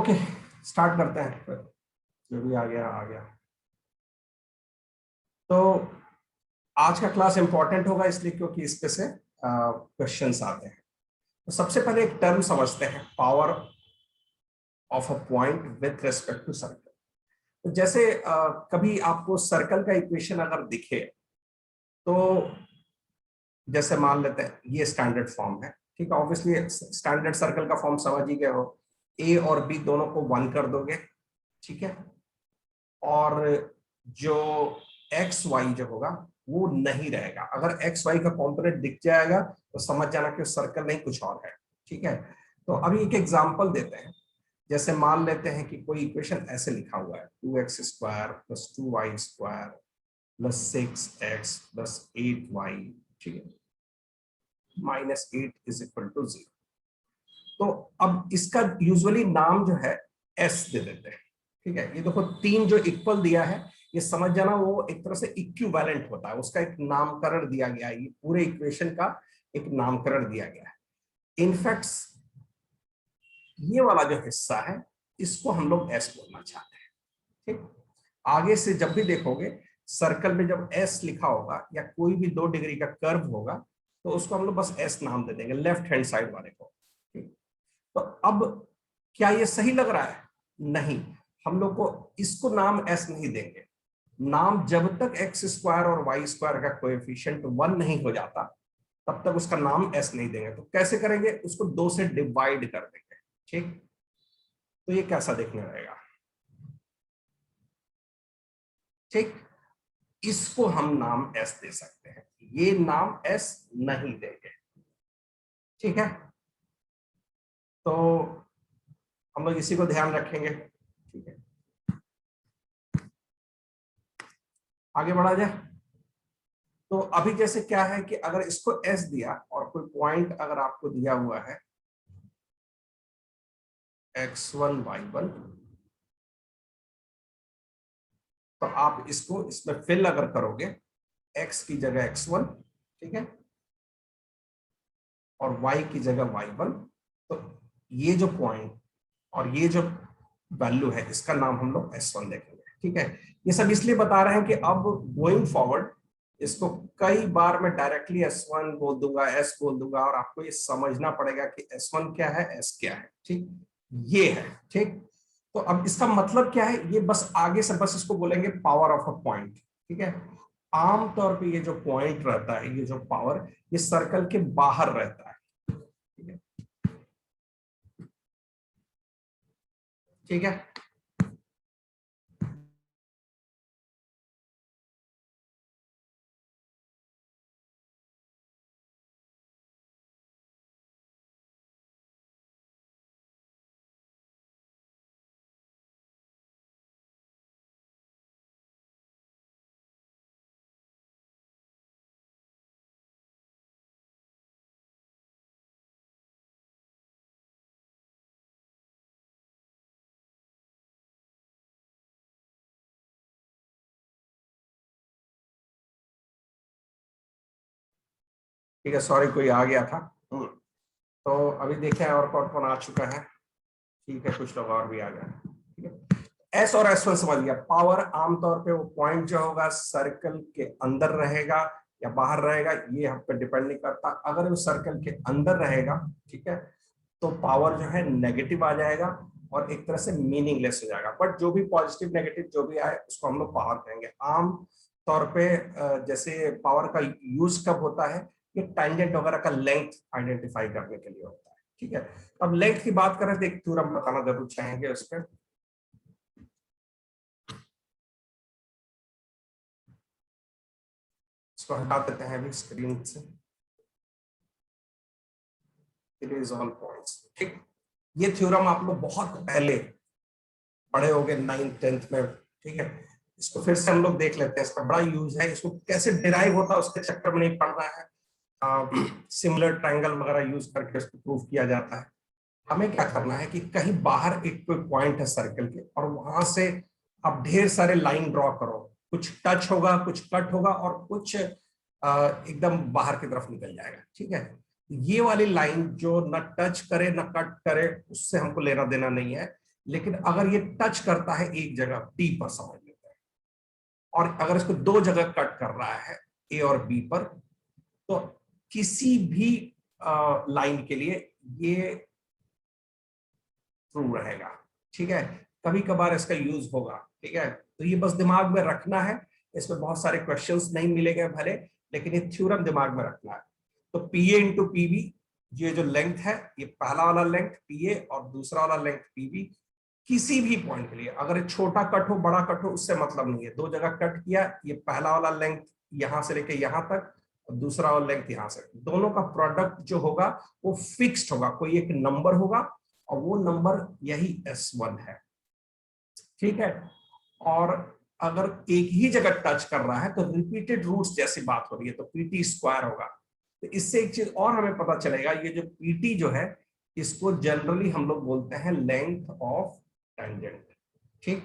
Okay, start करते हैं फिर। जो भी आ गया आ गया। तो आज का क्लास इंपॉर्टेंट होगा इसलिए क्योंकि इस पे से क्वेश्चंस आते हैं। तो सबसे पहले एक टर्म समझते हैं, power of a point with respect to circle. तो जैसे कभी आपको सर्कल का इक्वेशन अगर दिखे तो जैसे मान लेते हैं ये स्टैंडर्ड फॉर्म है, ठीक है। ऑब्वियसली स्टैंडर्ड सर्कल का फॉर्म समझ ही गए हो, ए और बी दोनों को 1 कर दोगे, ठीक है। और जो एक्स वाई जो होगा वो नहीं रहेगा। अगर एक्स वाई का कॉम्पोनेंट दिख जाएगा तो समझ जाना कि सर्कल नहीं कुछ और है, ठीक है। तो अभी एक एग्जांपल देते हैं। जैसे मान लेते हैं कि कोई इक्वेशन ऐसे लिखा हुआ है 2x² + 2y² + 6x + 8y, ठीक है, -8 = 0। तो अब इसका यूजुअली नाम जो है एस दे देते हैं, ठीक है। ये देखो 3 जो इक्वल दिया है, ये समझ जाना वो एक तरह से इक्विवेलेंट होता है, उसका एक नामकरण दिया गया है। ये पूरे इक्वेशन का एक नामकरण दिया गया है। इनफैक्ट ये वाला जो हिस्सा है इसको हम लोग एस बोलना चाहते हैं, ठीक। आगे से जब भी देखोगे सर्कल में जब एस लिखा होगा या कोई भी 2 डिग्री का कर्व होगा तो उसको हम लोग बस एस नाम दे देंगे, लेफ्ट हैंड साइड वाले को, ठीक। तो अब क्या ये सही लग रहा है? नहीं, हम लोग को इसको नाम एस नहीं देंगे। नाम जब तक x² और y² का कोएफिशिएंट 1 नहीं हो जाता तब तक उसका नाम एस नहीं देंगे। तो कैसे करेंगे? उसको 2 से डिवाइड कर देंगे, ठीक। तो ये कैसा देखने रहेगा, ठीक। इसको हम नाम एस दे सकते हैं, ये नाम एस नहीं देंगे, ठीक है। तो हम लोग इसी को ध्यान रखेंगे, ठीक है। आगे बढ़ा जाए। तो अभी जैसे क्या है कि अगर इसको एस दिया और कोई पॉइंट अगर आपको दिया हुआ है x1 y1, तो आप इसको इसमें फिल अगर करोगे x की जगह x1, ठीक है, और y की जगह y1, तो ये जो पॉइंट और ये जो वैल्यू है इसका नाम हम लोग S1 देखेंगे, ठीक है। ये सब इसलिए बता रहे हैं कि अब गोइंग फॉरवर्ड इसको कई बार मैं डायरेक्टली S1 बोल दूंगा, S बोल दूंगा, और आपको ये समझना पड़ेगा कि S1 क्या है, S क्या है, ठीक। ये है, ठीक। तो अब इसका मतलब क्या है, ये बस आगे से बस इसको बोलेंगे पावर ऑफ अ पॉइंट, ठीक है। आमतौर पे ये जो पॉइंट रहता है, ये जो पावर, ये सर्कल के बाहर रहता है, ठीक है, ठीक है। ठीक है, सॉरी कोई आ गया था। तो अभी देखें और कौन कौन आ चुका है, ठीक है, कुछ लोग और भी आ गए, ठीक है। एस और S1 समझ गया। पावर आमतौर पे वो पॉइंट जो होगा सर्कल के अंदर रहेगा या बाहर रहेगा, ये हम पे डिपेंड नहीं करता। अगर वो सर्कल के अंदर रहेगा, ठीक है, तो पावर जो है नेगेटिव आ जाएगा और एक तरह से मीनिंगलेस हो जाएगा। बट जो भी पॉजिटिव नेगेटिव जो भी आए उसको हम लोग पावर कहेंगे। आम तौर पे जैसे पावर का यूज कब होता है, ये टैंजेंट वगैरह का लेंथ आइडेंटिफाई करने के लिए होता है, ठीक है। अब लेंथ की बात करें तो एक थ्योरम बताना जरूर चाहेंगे उस पर। इसको हटा देते हैं अभी स्क्रीन से, इरेज ऑल पॉइंट्स, ठीक। ये थ्योरम आप लोग बहुत पहले पढ़े होंगे 9th 10th में, ठीक है। इसको फिर से हम लोग देख लेते हैं, इसका बड़ा यूज है। इसको कैसे डिराइव होता है उसके चक्कर में नहीं पड़ना है। सिमिलर ट्रायंगल वगैरह यूज करके इसको प्रूव किया जाता है। हमें क्या करना है कि कहीं बाहर एक कोई पॉइंट है सर्कल के, और वहां से आप ढेर सारे लाइन ड्रॉ करो। कुछ टच होगा, कुछ कट होगा, और कुछ एकदम बाहर की तरफ निकल जाएगा, ठीक है। ये वाली लाइन जो न टच करे न कट करे, उससे हमको लेना देना नहीं है। लेकिन अगर ये टच करता है एक जगह टी पर समझ लेते हैं, और अगर इसको दो जगह कट कर रहा है ए और बी पर, तो किसी भी लाइन के लिए ये ट्रू रहेगा। ठीक है, कभी कभार इसका यूज होगा। ठीक है, तो ये बस दिमाग में रखना है। इसमें बहुत सारे क्वेश्चंस नहीं मिलेंगे भले, लेकिन ये थ्योरम दिमाग में रखना है। तो पीए इंटू पीबी, ये जो लेंथ है, ये पहला वाला लेंथ पीए और दूसरा वाला लेंथ पीबी, किसी भी पॉइंट के लिए, अगर ये छोटा कट हो बड़ा कट हो उससे मतलब नहीं है, दो जगह कट किया, ये पहला वाला लेंथ यहां से लेके यहां तक और दूसरा वाला लेंथ यहां से, दोनों का प्रोडक्ट जो होगा वो फिक्स्ड होगा, कोई एक नंबर होगा और वो नंबर यही S1 है। ठीक है, और अगर एक ही जगह टच कर रहा है तो रिपीटेड रूट्स जैसी बात हो रही है, तो पीटी स्क्वायर होगा। तो इससे एक चीज और हमें पता चलेगा, ये जो पीटी जो है इसको जनरली हम लोग बोलते हैं लेंथ ऑफ टेंजेंट। ठीक,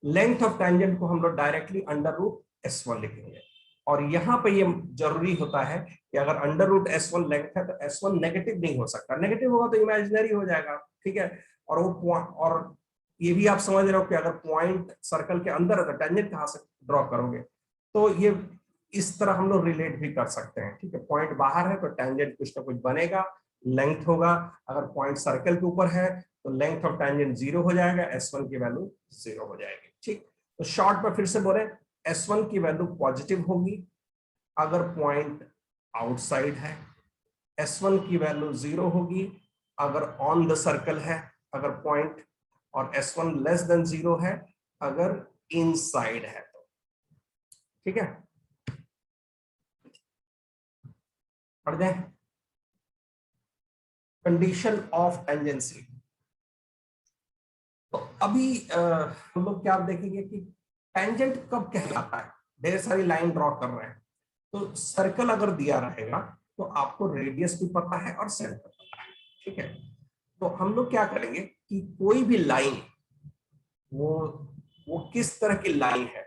लेंथ ऑफ टेंजेंट को हम लोग डायरेक्टली अंडर रूट S1 लिखेंगे, और यहां पे ये जरूरी होता है कि अगर अंडर रूट S1 लेंथ है तो S1 नेगेटिव नहीं हो सकता, नेगेटिव होगा तो इमेजिनरी हो जाएगा। ठीक है, और वो और ये भी आप समझ रहे हो कि अगर पॉइंट सर्कल के अंदर है तो टेंजेंट कहां से ड्रॉ करोगे, तो ये इस तरह हम लोग रिलेट भी कर सकते हैं। ठीक है, पॉइंट बाहर है तो टेंजेंट कुछ ना कुछ बनेगा, लेंथ होगा। अगर पॉइंट सर्कल के ऊपर है तो लेंथ ऑफ टेंजेंट 0 हो जाएगा, S1 की वैल्यू 0 हो जाएगी। ठीक, तो शॉर्ट में फिर से बोले, S1 की वैल्यू पॉजिटिव होगी अगर पॉइंट आउटसाइड है, S1 की वैल्यू 0 होगी अगर ऑन द सर्कल है अगर पॉइंट, और S1 लेस देन 0 है अगर इनसाइड है तो। ठीक है, पढ़ दें कंडीशन ऑफ टेंजेंसी। तो अभी हम लोग क्या देखेंगे कि टेंजेंट कब कहलाता है, ढेर सारी लाइन ड्रॉ कर रहे हैं तो सर्कल अगर दिया रहेगा तो आपको रेडियस भी पता है और सेंटर पता है। ठीक है, तो हम लोग क्या करेंगे कि कोई भी लाइन वो किस तरह की लाइन है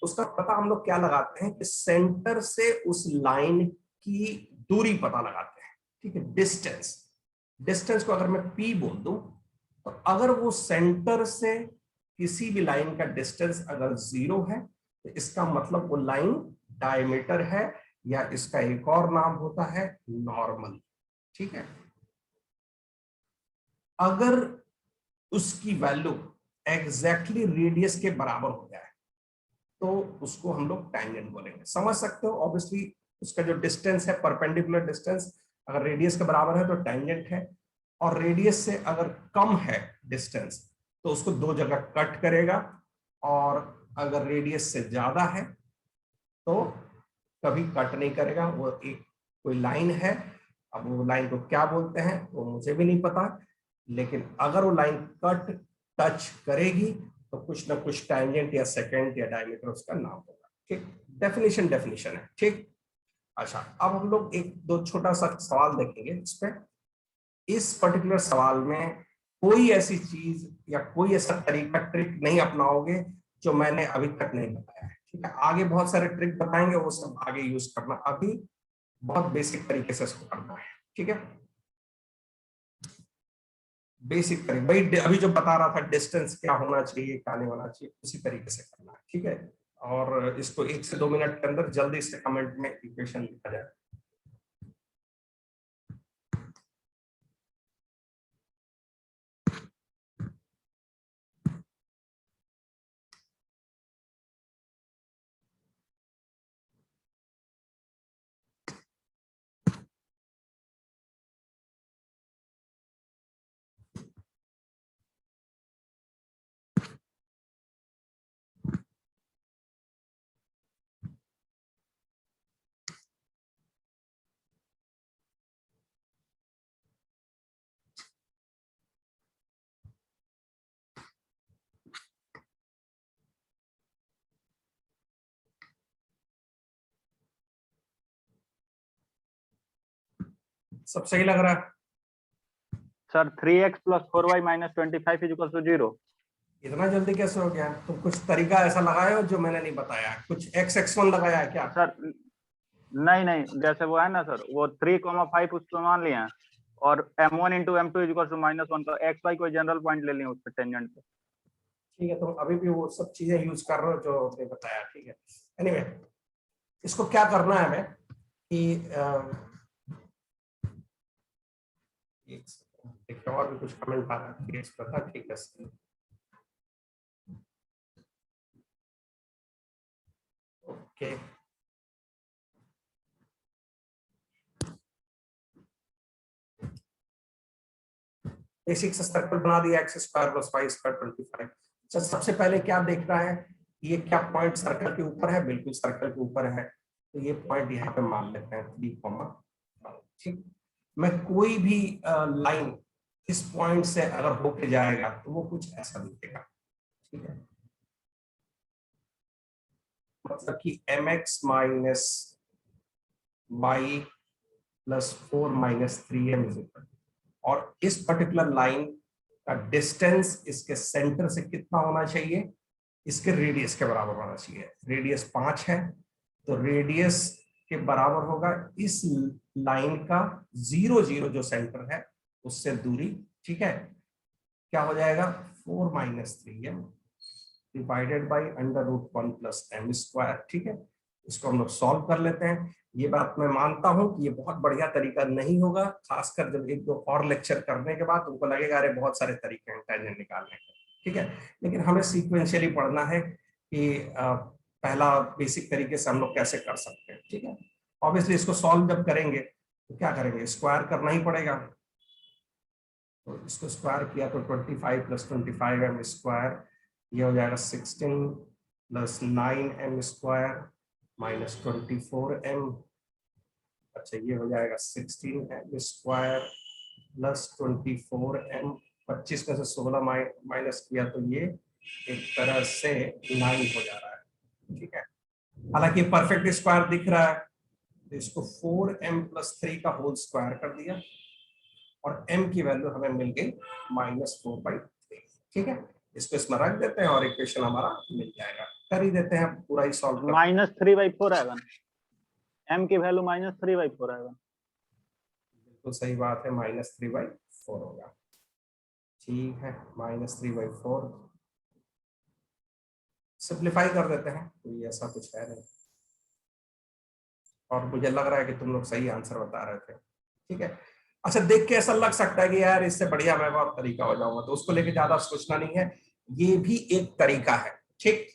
उसका पता हम लोग क्या लगाते हैं कि सेंटर से उस लाइन की दूरी पता लगाते हैं। ठीक है, डिस्टेंस, डिस्टेंस को अगर मैं P बोल दूं तो अगर वो सेंटर से किसी भी लाइन का डिस्टेंस अगर 0 है तो इसका मतलब वो लाइन डायमीटर है, या इसका एक और नाम होता है नॉर्मल। ठीक है, अगर उसकी वैल्यू एग्जैक्टली रेडियस के बराबर हो जाए तो उसको हम लोग टेंजेंट बोलेंगे। समझ सकते हो, ऑब्वियसली उसका जो डिस्टेंस है परपेंडिकुलर डिस्टेंस अगर रेडियस के बराबर है तो टेंजेंट है, और रेडियस से अगर कम है डिस्टेंस तो उसको दो जगह कट करेगा, और अगर रेडियस से ज्यादा है तो कभी कट नहीं करेगा। वो एक कोई लाइन है, अब वो लाइन को क्या बोलते हैं वो मुझे भी नहीं पता, लेकिन अगर वो लाइन कट टच करेगी तो कुछ ना कुछ टेंजेंट या सेकेंड या डायमीटर उसका नाम होगा। ठीक, डेफिनेशन है। ठीक, अच्छा अब हम लोग एक दो छोटा सा सवाल देखेंगे इस पे। इस पर्टिकुलर सवाल में कोई ऐसी चीज या कोई ऐसा तरीका ट्रिक नहीं अपनाओगे जो मैंने अभी तक नहीं बताया है। ठीक है, आगे बहुत सारे ट्रिक बताएंगे, वो सब आगे यूज करना, अभी बहुत बेसिक तरीके से इसको करना है। ठीक है, बेसिक तरीके भाई, अभी जो बता रहा था डिस्टेंस क्या होना चाहिए क्या नहीं होना चाहिए उसी तरीके से करना है। ठीक है, और इसको 1 से 2 मिनट के अंदर जल्दी से कमेंट में इक्वेशन लिखा जाए। सब सही लग रहा है सर? 3x + 4y - 25 = 0। इतना जल्दी कैसे हो गया? तो कुछ तरीका ऐसा लगाया हो जो मैंने नहीं बताया, कुछ x1 लगाया है क्या? सर नहीं नहीं, जैसे वो है ना सर, वो 3, 5 उस पे मान लिया, और m1 into m2 equal to -1 का एक्स वाई कोई जनरल पॉइंट ले लें उस पर टेंजेंट पे। ठीक है, तो अभी भी वो सब चीजें यूज कर रहे हो जो आपने बताया। ठीक है, एनीवे इसको क्या करना है हमें कि देखिए और भी कुछ कमेंट आ रहा है इस पर था। ठीक है, ओके बेसिक से सर्कल बना दिया, x square plus y square 25। अच्छा, सबसे पहले क्या देखना है, ये क्या पॉइंट सर्कल के ऊपर है? बिल्कुल सर्कल के ऊपर है, तो ये पॉइंट यहाँ पे मान लेते हैं 3, ठीक। मैं कोई भी लाइन इस पॉइंट से अगर होके जाएगा तो वो कुछ ऐसा दिखेगा। ठीक है, मतलब कि mx minus y plus 4 minus 3m is equal, और इस पर्टिकुलर लाइन का डिस्टेंस इसके सेंटर से कितना होना चाहिए? इसके रेडियस के बराबर होना चाहिए। रेडियस 5 है, तो रेडियस के बराबर होगा इस लाइन का 0 0 जो सेंटर है उससे दूरी। ठीक है, क्या हो जाएगा? 4 minus 3m divided by √1 plus m square. ठीक है, इसको हम लोग सॉल्व कर लेते हैं। ये बात मैं मानता हूं कि ये बहुत बढ़िया तरीका नहीं होगा, खासकर जब एक दो और लेक्चर करने के बाद तुमको लगेगा अरे बहुत सारे तरीके हैं टेंजेंट निकालने के। ठीक है, लेकिन हमें सीक्वेंशियली पढ़ना है कि पहला बेसिक तरीके से हम लोग कैसे कर सकते हैं। ठीक है, ऑब्वियसली इसको सॉल्व जब करेंगे तो क्या करेंगे? स्क्वायर करना ही पड़ेगा। तो इसको स्क्वायर किया तो 25 प्लस 25m स्क्वायर, ये हो जाएगा 16 plus 9m square minus 24m। अच्छा, ये हो जाएगा 16m स्क्वायर प्लस 24m। 25 में से 16 माइनस किया तो ये एक तरह से 9 हो जा रहा है। ठीक है, हालांकि परफेक्ट स्क्वायर दिख रहा है, तो इसको 4m प्लस 3 का होल स्क्वायर कर दिया और m की वैल्यू हमें मिल गई -4/3। ठीक है, इसको इसमें रख देते हैं और इक्वेशन हमारा मिल जाएगा। कर ही देते हैं, पूरा ही सॉल्व कर। -3/4 आएगा, m की वैल्यू -3/4 आएगा। बिल्कुल सही बात है, -3/4 होगा। ठीक है, -3/4 सिंप्लीफाई कर देते हैं, कोई ऐसा कुछ है नहीं। और मुझे लग रहा है कि तुम लोग सही आंसर बता रहे थे। ठीक है, अच्छा देख के ऐसा लग सकता है कि यार इससे बढ़िया मैं और तरीका हो जाऊंगा, तो उसको लेके ज्यादा सोचना नहीं है। ये भी एक तरीका है। ठीक,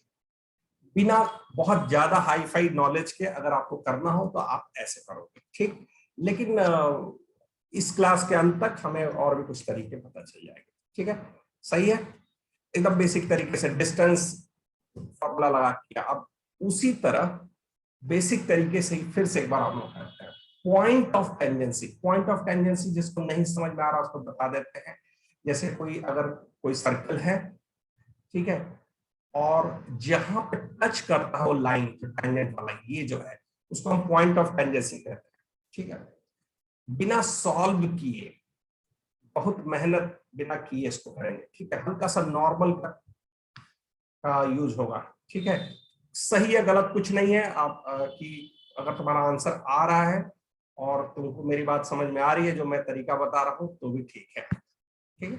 बिना बहुत ज्यादा हाई फाई नॉलेज के अगर आपको करना हो तो आप ऐसे करोगे। ठीक, लेकिन इस क्लास के अंत तक हमें और भी कुछ तरीके पता चल जाएंगे। ठीक है, सही है, एकदम बेसिक तरीके से डिस्टेंस फॉर्मूला लगा किया। अब उसी तरह बेसिक तरीके से ही फिर से एक बार हम लोग करते हैं point of tangency. Point of tangency जिसको नहीं समझ में आ रहा उसको बता देते हैं। जैसे कोई अगर कोई सर्कल है, ठीक है, और जहां पे टच करता हो लाइन, टेंजेंट वाला ये जो है उसको हम पॉइंट ऑफ टेंजेंसी कहते हैं। ठीक है, बिना सॉल्व किए, बहुत मेहनत बिना किए इसको करेंगे। ठीक है, हल्का सा नॉर्मल का यूज होगा। ठीक है, सही या गलत कुछ नहीं है। आप कि अगर तुम्हारा आंसर आ रहा है और तुमको मेरी बात समझ में आ रही है जो मैं तरीका बता रहा हूं तो भी ठीक है। ठीक है,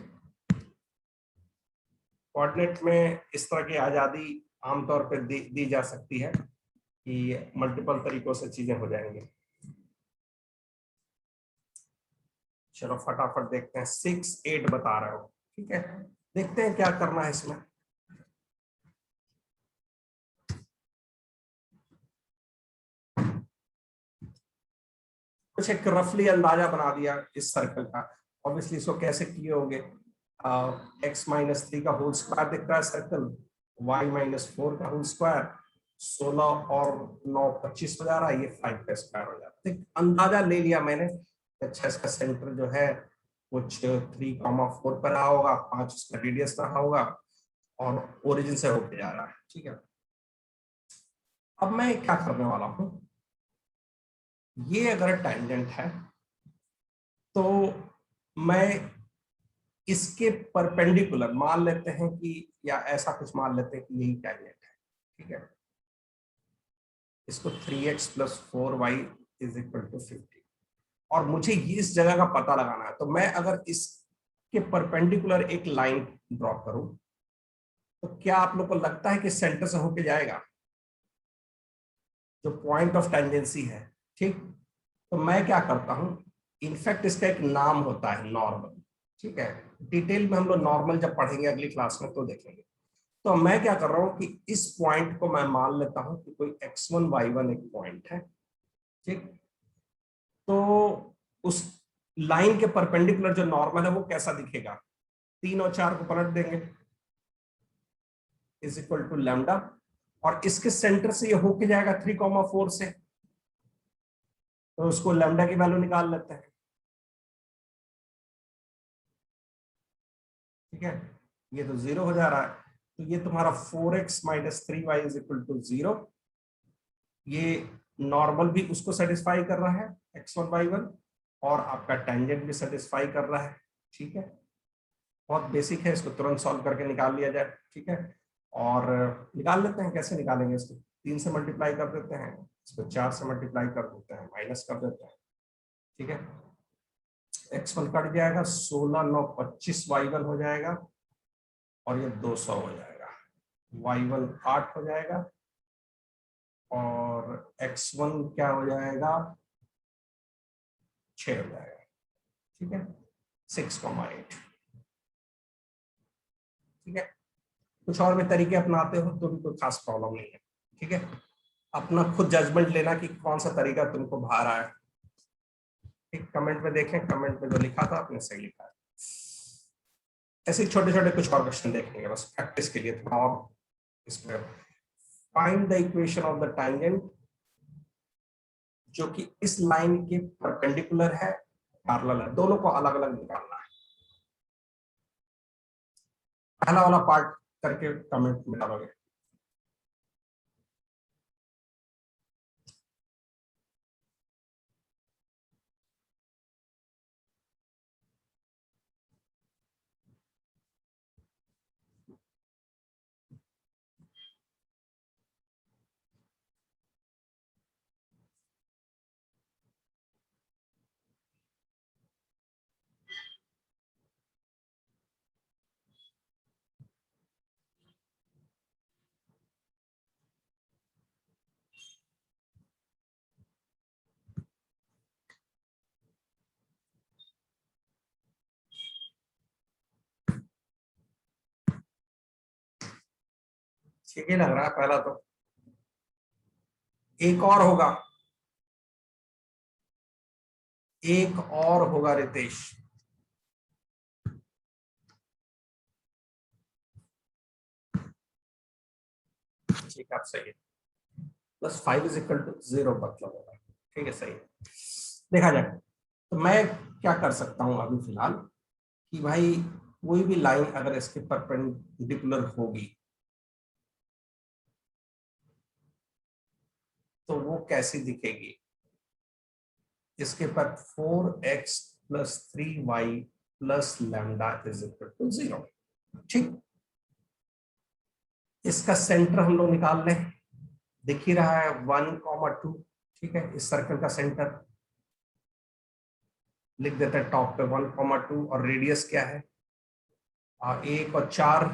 कोऑर्डिनेट में इस तरह की आजादी आमतौर पर दी जा सकती है कि मल्टीपल तरीकों से चीजें हो जाएंगी। चलो फटाफट देखते हैं, 6 8 बता रहे हो। ठीक है, देखते हैं क्या करना है इसमें। कुछ एक रफली अंदाजा बना दिया इस सर्कल का। ऑब्वियसली इसको कैसे किए होंगे? x-3 का होल स्क्वायर दिख रहा है सर्कल, y-4 का होल स्क्वायर, 16 और 9 25 हो जा रहा है, ये 5 का स्क्वायर हो जाता है। अंदाजा ले लिया मैंने। अच्छा, इसका सेंटर जो है कुछ 3,4 पर रहा होगा, 5 उसका रेडियस रहा होगा और ओरिजिन से होके जा रहा है। ठीक है, अब मैं क्या करने वाला हूं, ये अगर टेंजेंट है तो मैं इसके परपेंडिकुलर मान लेते हैं कि, या ऐसा कुछ मान लेते हैं कि यही टेंजेंट है। ठीक है, इसको 3x + 4y = 50। और मुझे इस जगह का पता लगाना है, तो मैं अगर इसके परपेंडिकुलर एक लाइन ड्रॉ करूं तो क्या आप लोग को लगता है कि सेंटर से होके जाएगा, जो पॉइंट ऑफ टेंजेंसी है, ठीक। तो मैं क्या करता हूं, इनफैक्ट इसका एक नाम होता है नॉर्मल, ठीक है। डिटेल में हम लोग नॉर्मल जब पढ़ेंगे अगली क्लास में तो देखेंगे। तो मैं क्या कर रहा हूं कि इस पॉइंट को मैं मान लेता हूं कि कोई x1 y1 एक पॉइंट है, ठीक। तो उस लाइन के परपेंडिकुलर जो नॉर्मल है वो कैसा दिखेगा, 3 और 4 को पलट देंगे, इज इक्वल टू लैम्डा, और इसके सेंटर से ये होके जाएगा 3,4 से, तो उसको लैम्डा की वैल्यू निकाल लेते हैं, ठीक है। ये तो 0 हो जा रहा है, तो ये तुम्हारा 4x minus 3y is equal to 0। ये नॉर्मल भी उसको सेटिस्फाई कर रहा है x1 y1, और आपका टेंजेंट भी सेटिस्फाई कर रहा है, ठीक है। बहुत बेसिक है, इसको तुरंत सॉल्व करके निकाल लिया जाए, ठीक है। और निकाल लेते हैं, कैसे निकालेंगे इसको, 3 से मल्टीप्लाई कर देते हैं, इसको 4 से मल्टीप्लाई कर देते हैं, माइनस कर देते हैं, ठीक है। x1 कट जाएगा, 16 9 25 y1 हो जाएगा, और ये 200 हो जाएगा, y1 8 हो जाएगा, और x1 क्या हो जाएगा, 6 हो जाएगा, ठीक है, 6,8, ठीक है। कुछ और भी तरीके अपनाते हो तो भी कोई खास प्रॉब्लम नहीं है, ठीक है। अपना खुद जजमेंट लेना कि कौन सा तरीका तुमको भा रहा है, ठीक। कमेंट में देखें, कमेंट में जो लिखा था आपने सही लिखा है। ऐसे छोटे छोटे कुछ और क्वेश्चन देखेंगे बस प्रैक्टिस के लिए थोड़ा और इसमें। Find the equation of the tangent जो कि इस लाइन के परपेंडिकुलर है, पैरेलल है, दोनों को अलग अलग निकालना है। पहला वाला पार्ट करके कमेंट में डालोगे। ठीक ही लग रहा है पहला तो। एक और होगा, एक और होगा रितेश। ठीक है, आप सही है, +5 इज इक्वल टू 0 मतलब होगा, ठीक है, सही है, देखा जाए। तो मैं क्या कर सकता हूं अभी फिलहाल कि भाई कोई भी लाइन अगर इसके परपेंडिकुलर होगी तो वो कैसी दिखेगी, इसके पर 4x + 3y + lambda is equal to 0, ठीक। इसका सेंटर हम लोग निकाल लें, दिख ही रहा है 1,2, ठीक है। इस सर्कल का सेंटर लिख देते हैं टॉप पे 1,2, और रेडियस क्या है 1 और 4,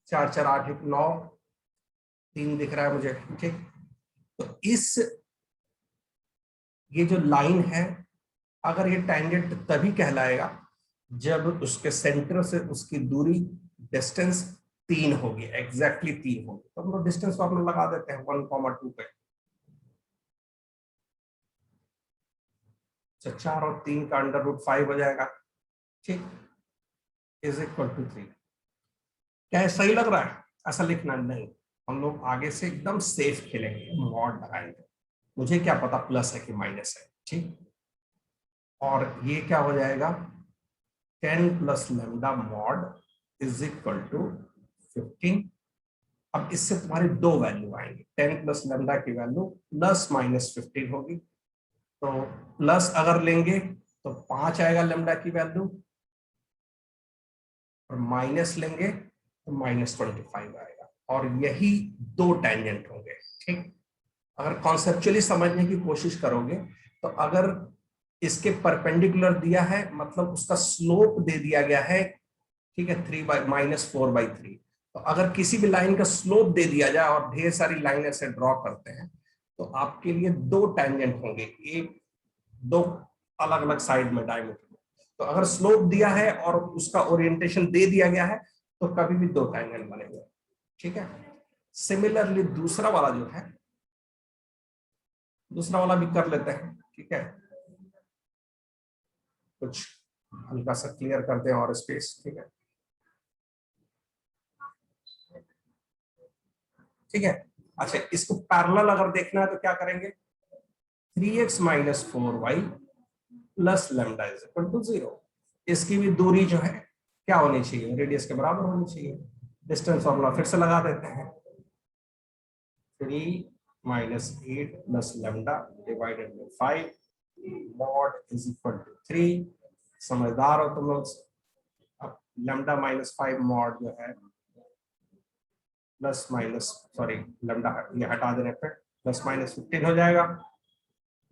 4 4 8 1 9, 3 दिख रहा है मुझे, ठीक। तो इस ये जो लाइन है, अगर ये टैंजेंट तभी कहलाएगा जब उसके सेंटर से उसकी दूरी डिस्टेंस 3 होगी, एग्जैक्टली 3 होगी, तो हम लोग डिस्टेंस फॉर्मूला लगा देते हैं 1,2 पे। 4 और 3 का √5 हो जाएगा, ठीक, इज इक्वल टू 3। क्या है, सही लग रहा है? ऐसा लिखना नहीं, हम लोग आगे से एकदम सेफ खेलेंगे, मॉड लगाएंगे, मुझे क्या पता प्लस है कि माइनस है, ठीक। और ये क्या हो जाएगा, 10 + lambda mod is equal to 15। अब इससे तुम्हारी दो वैल्यू आएंगी, 10 + लैम्डा की वैल्यू ±15 होगी, तो प्लस अगर लेंगे तो 5 आएगा लैम्डा की वैल्यू, और माइनस लेंगे तो -25 आएगा, और यही दो टेंजेंट होंगे, ठीक। अगर कॉन्सेप्चुअली समझने की कोशिश करोगे तो अगर इसके परपेंडिकुलर दिया है, मतलब उसका स्लोप दे दिया गया है, ठीक है, 3/-4/3। तो अगर किसी भी लाइन का स्लोप दे दिया जाए और ढेर सारी लाइन ऐसे ड्रॉ करते हैं तो आपके लिए दो टेंजेंट होंगे, एक दो अलग अलग साइड में डायमीटर में। तो अगर स्लोप दिया है और उसका ओरिएंटेशन दे दिया गया है तो कभी भी दो टेंजेंट बनेंगे, ठीक है। सिमिलरली दूसरा वाला जो है, दूसरा वाला भी कर लेते हैं, ठीक है। कुछ हल्का सा क्लियर करते हैं और स्पेस, ठीक है, ठीक है। अच्छा, इसको पैरेलल अगर देखना है तो क्या करेंगे, 3x - 4y plus lambda is equal to 0। इसकी भी दूरी जो है क्या होनी चाहिए, रेडियस के बराबर होनी चाहिए। डिस्टेंस फॉर्मूला फिर से लगा देते हैं, 3 - 8 plus lambda divided by 5 mod is equal to 3। समझदार हो तुम लोग। अब लैम्डा -5 मॉड जो है प्लस माइनस, सॉरी लैम्डा ये हटा देने पे +-15 हो जाएगा।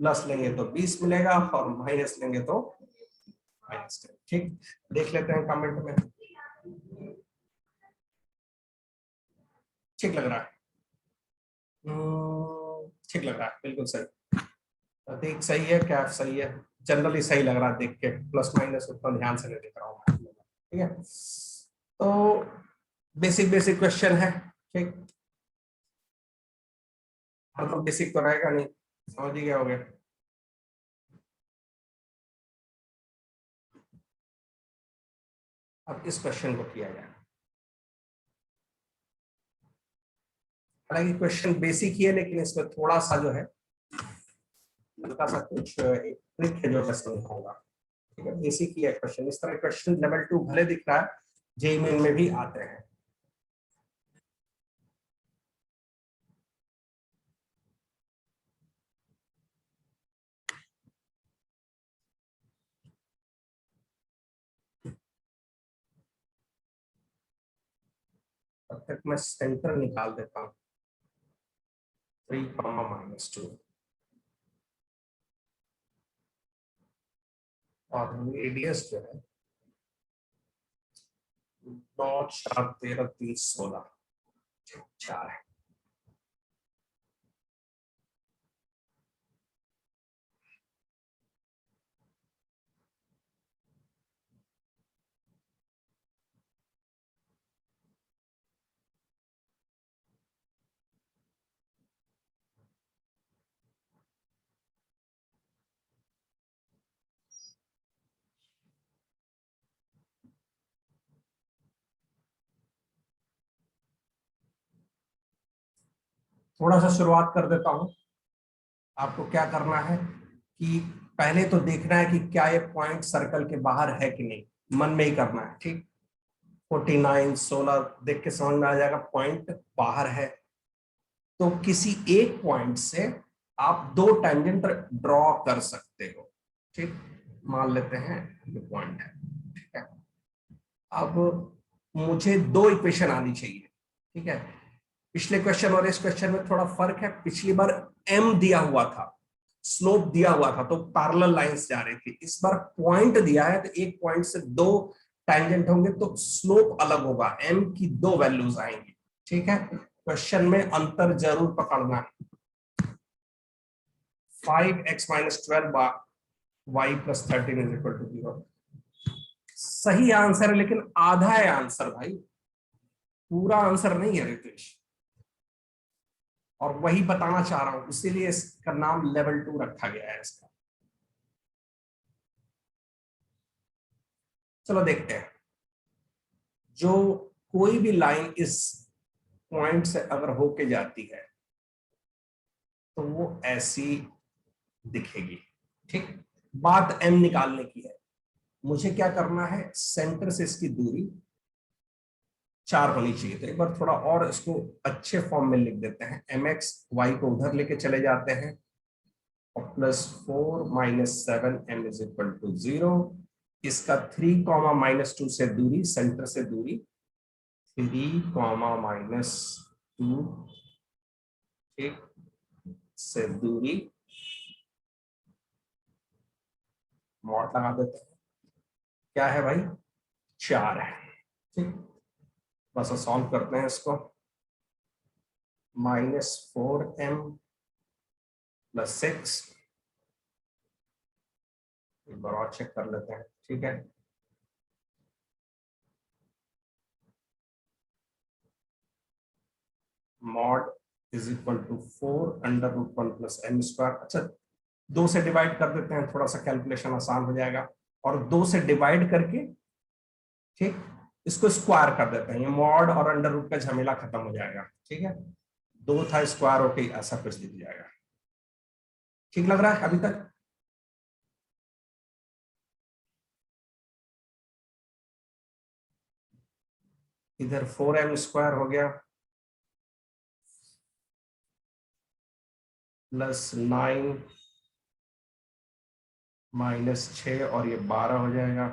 प्लस लेंगे तो 20 मिलेगा और माइनस लेंगे तो -10। ठीक, देख लेते हैं कमेंट में, ठीक लग रहा है? ठीक लग रहा है, बिल्कुल सही। प्रतीक सही है, कैफ सही है, जनरली सही लग रहा है देख के, प्लस माइनस उतना ध्यान से नहीं देख रहा हूँ, ठीक है। तो बेसिक बेसिक क्वेश्चन है, ठीक, मतलब बेसिक तो रहेगा नहीं, समझ ही गए होगे। अब इस क्वेश्चन को किया जाए, हालांकि क्वेश्चन बेसिक ही है लेकिन इसमें थोड़ा सा जो है हल्का सा कुछ एक ट्रिक है जो मैं समझाऊंगा, ठीक है। बेसिक ही है क्वेश्चन, इस तरह क्वेश्चन लेवल 2 भले दिख रहा है, जेईई मेन में भी आते हैं। तब तक मैं सेंटर निकाल देता हूँ, 3, -2 और रेडियस जो है 9, 4, 13, 30, 16 4 है। थोड़ा सा शुरुआत कर देता हूँ। आपको क्या करना है कि पहले तो देखना है कि क्या ये पॉइंट सर्कल के बाहर है कि नहीं, मन में ही करना है, ठीक। 49, 16 देख के समझ में आ जाएगा पॉइंट बाहर है। तो किसी एक पॉइंट से आप दो टेंजेंट ड्रॉ कर सकते हो, ठीक। मान लेते हैं ये पॉइंट है, ठीक है। अब मुझे दो इक्वेशन आनी चाहिए, ठीक है। पिछले क्वेश्चन और इस क्वेश्चन में थोड़ा फर्क है, पिछली बार m दिया हुआ था, स्लोप दिया हुआ था तो पैरेलल लाइंस जा रही थी। इस बार पॉइंट दिया है तो एक पॉइंट से दो टैंजेंट होंगे तो स्लोप अलग होगा, m की दो वैल्यूज आएंगी, ठीक है। क्वेश्चन में अंतर जरूर पकड़ना है। 5x - 12 y + 13 = 0 सही आंसर है, लेकिन आधा है आंसर भाई, पूरा आंसर नहीं है रितेश, और वही बताना चाह रहा हूं, इसीलिए इसका नाम लेवल 2 रखा गया है इसका। चलो देखते हैं, जो कोई भी लाइन इस पॉइंट से अगर होके जाती है तो वो ऐसी दिखेगी, ठीक। बात m निकालने की है, मुझे क्या करना है, सेंटर से इसकी दूरी 4 होनी चाहिए। तो एक बार थोड़ा और इसको अच्छे फॉर्म में लिख देते हैं, mx y को उधर लेके चले जाते हैं और +4 - 7 m = 0। इसका 3, -2 से दूरी, सेंटर से दूरी 3, -2 ठीक से दूरी मॉड लगा देते हैं, क्या है भाई 4 है। ठीक, बस सॉल्व करते हैं इसको। -4m + 6, एक बार और चेक कर लेते हैं। ठीक है, मॉड = 4√1 + m²। अच्छा, 2 से डिवाइड कर देते हैं, थोड़ा सा कैलकुलेशन आसान हो जाएगा। और 2 से डिवाइड करके, ठीक, इसको स्क्वायर कर देते हैं, ये मॉड और अंडर रूट का झमेला खत्म हो जाएगा। ठीक है, 2 था स्क्वायर होके ऐसा कुछ दिख जाएगा। ठीक लग रहा है अभी तक? इधर 4m² हो गया +9 -6 और ये 12 हो जाएगा।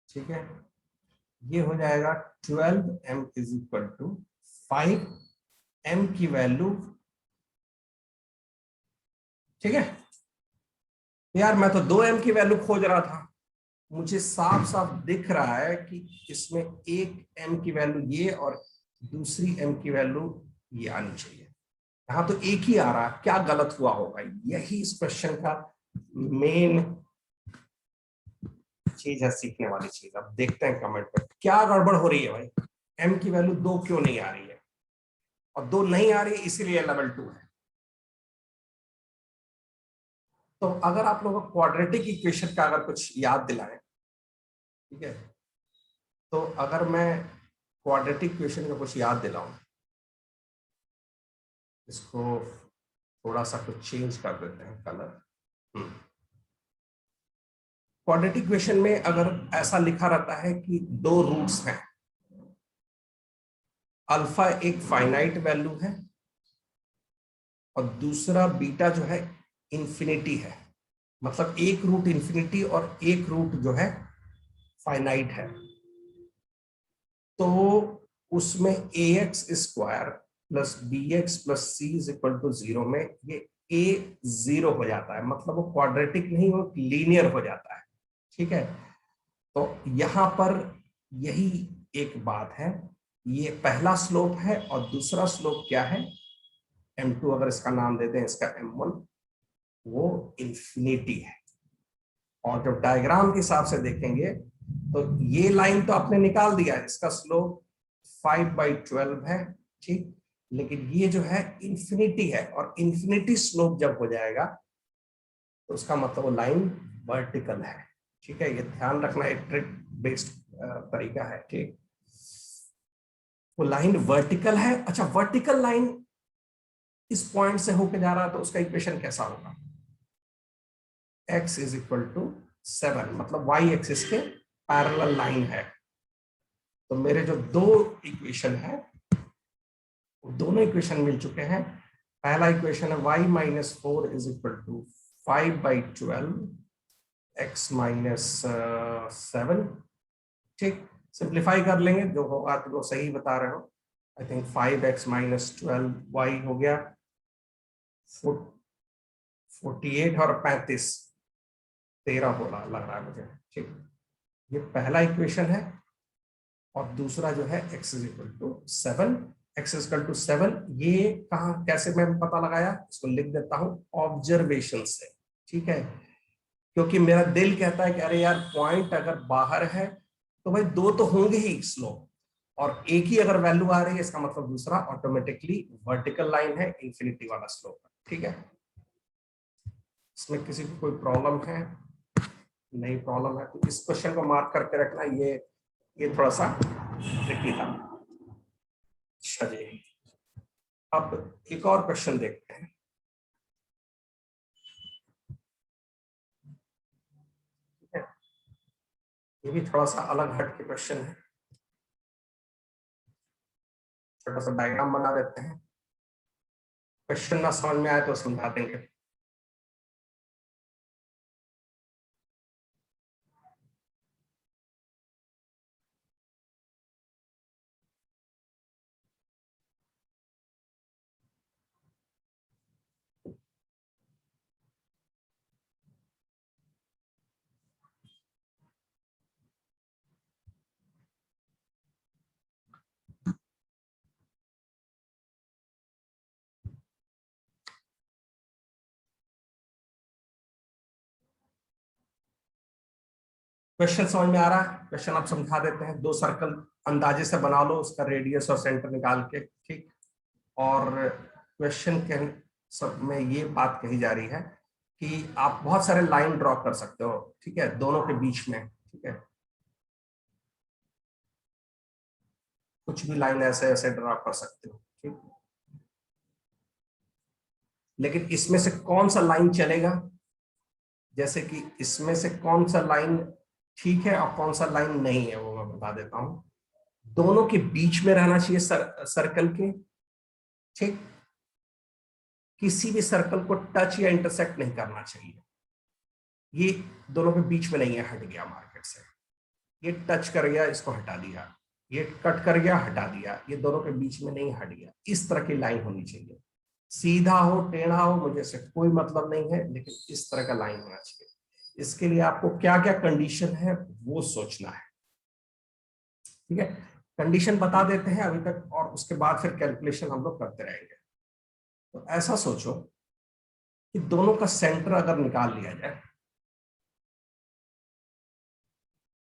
ठीक है, ये हो जाएगा 12m = 5m की वैल्यू। ठीक है यार, मैं तो 2m की वैल्यू खोज रहा था, मुझे साफ साफ दिख रहा है कि इसमें एक m की वैल्यू ये और दूसरी m की वैल्यू ये आनी चाहिए। यहाँ तो एक ही आ रहा है, क्या गलत हुआ होगा? यही इस क्वेश्चन का मेन चीज है, सीखने वाली चीज। अब देखते हैं कमेंट पर क्या गड़बड़ हो रही है भाई। m की वैल्यू 2 क्यों नहीं आ रही है? और 2 नहीं आ रही इसीलिए लेवल 2 है। तो अगर आप लोगों को क्वाड्रेटिक इक्वेशन का अगर कुछ याद दिलाएं, ठीक है, तो अगर मैं क्वाड्रेटिक इक्वेशन का कुछ याद दिलाऊं, इसको थोड़ा सा कुछ चेंज कर देते हैं कलर। क्वाड्रेटिक इक्वेशन में अगर ऐसा लिखा रहता है कि 2 रूट्स हैं, अल्फा एक फाइनाइट वैल्यू है और दूसरा बीटा जो है इंफिनिटी है, मतलब एक रूट इंफिनिटी और एक रूट जो है फाइनाइट है, तो उसमें ax² + bx + c = 0 में ये a 0 हो जाता है, मतलब वो क्वाड्रेटिक नहीं, वो लीनियर हो जाता है। ठीक है, तो यहां पर यही एक बात है, ये पहला स्लोप है और दूसरा स्लोप क्या है m2, अगर इसका नाम देते हैं इसका m1, वो इंफिनिटी है। और जब डायग्राम के हिसाब से देखेंगे तो ये लाइन तो आपने निकाल दिया है, इसका स्लोप 5/12 है। ठीक, लेकिन ये जो है इंफिनिटी है, और इंफिनिटी स्लोप जब हो जाएगा तो उसका मतलब वो लाइन वर्टिकल है। ठीक है, ये ध्यान रखना, एक ट्रिक बेस्ड तरीका है। ठीक, वो लाइन वर्टिकल है। अच्छा, वर्टिकल लाइन इस पॉइंट से होकर जा रहा है तो उसका इक्वेशन कैसा होगा? x = 7, मतलब y एक्सिस के पैरेलल लाइन है। तो मेरे जो दो इक्वेशन है, दोनों इक्वेशन मिल चुके हैं। पहला इक्वेशन है y - 4 = 5/12 x - 7। ठीक, सिंप्लीफाई कर लेंगे, जो होगा तो लोग सही बता रहे हो। आई थिंक 5x - 12y हो गया 48 और 35, 13 बोला लग रहा है मुझे। ठीक, ये पहला इक्वेशन है। और दूसरा जो है x = 7, x = 7, ये कहाँ कैसे मैं पता लगाया, इसको लिख देता हूं ऑब्जर्वेशन से। ठीक है, क्योंकि मेरा दिल कहता है कि अरे यार पॉइंट अगर बाहर है तो भाई 2 तो होंगे ही स्लोप, और एक ही अगर वैल्यू आ रही है इसका मतलब दूसरा ऑटोमेटिकली वर्टिकल लाइन है, इंफिनिटी वाला स्लोप है। ठीक है, इसमें किसी को कोई प्रॉब्लम है? नहीं प्रॉब्लम है तो इस क्वेश्चन को मार्क करके रखना, ये थोड़ा सा ट्रिकी था। अच्छा जी, अब एक और क्वेश्चन देखते हैं। ठीक है, ये भी थोड़ा सा अलग हट के क्वेश्चन है, छोटा सा डायग्राम बना देते हैं, क्वेश्चन ना समझ में आए तो समझा देंगे। क्वेश्चन समझ में आ रहा है? क्वेश्चन आप समझा देते हैं। 2 सर्कल अंदाजे से बना लो, उसका रेडियस और सेंटर निकाल के, ठीक। और क्वेश्चन के सब में ये बात कही जा रही है कि आप बहुत सारे लाइन ड्रॉ कर सकते हो, ठीक है, दोनों के बीच में, ठीक है, कुछ भी लाइन ऐसे ऐसे ड्रॉ कर सकते हो, ठीक। लेकिन इसमें से कौन सा लाइन चलेगा, जैसे कि इसमें से कौन सा लाइन ठीक है और कौन सा लाइन नहीं है, वो मैं बता देता हूं। दोनों के बीच में रहना चाहिए सर्कल के, ठीक। किसी भी सर्कल को टच या इंटरसेक्ट नहीं करना चाहिए। ये दोनों के बीच में नहीं है, हट गया मार्केट से। ये टच कर गया, इसको हटा दिया, ये कट कर गया, हटा दिया, ये दोनों के बीच में नहीं, हट गया। इस तरह की लाइन होनी चाहिए। सीधा हो टेढ़ा हो मुझे इससे कोई मतलब नहीं है, लेकिन इस तरह का लाइन होना चाहिए। इसके लिए आपको क्या क्या कंडीशन है वो सोचना है, ठीक है। कंडीशन बता देते हैं अभी तक, और उसके बाद फिर कैलकुलेशन हम लोग करते रहेंगे। तो ऐसा सोचो कि दोनों का सेंटर अगर निकाल लिया जाए,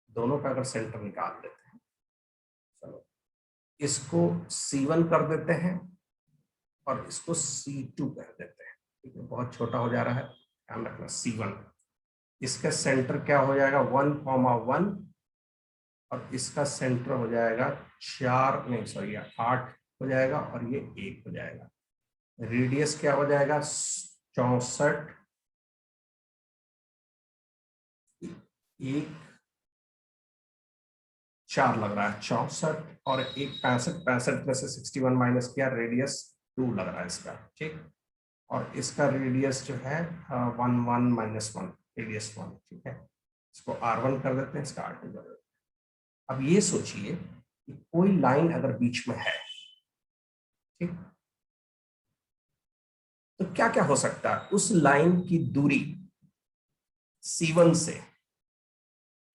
दोनों का अगर सेंटर निकाल लेते हैं, चलो इसको C1 कर देते हैं और इसको C2 कर देते हैं, ठीक है। बहुत छोटा हो जा रहा है, ध्यान रखना। C1, इसका सेंटर क्या हो जाएगा 1,1, और इसका सेंटर हो जाएगा 4 नहीं सॉरी 8 हो जाएगा, और ये 1 हो जाएगा। रेडियस क्या हो जाएगा 64, 1 4 लग रहा है 64, और 1 65, 65 में से 61 माइनस किया, रेडियस 2 लग रहा है इसका, ठीक। और इसका रेडियस जो है 1 1 माइनस 1, रेडियस 1, ठीक है। इसको R1 कर देते हैं, इसका R2 कर देते हैं। अब ये सोचिए कि कोई लाइन अगर बीच में है, ठीक, तो क्या क्या हो सकता है। उस लाइन की दूरी C1 से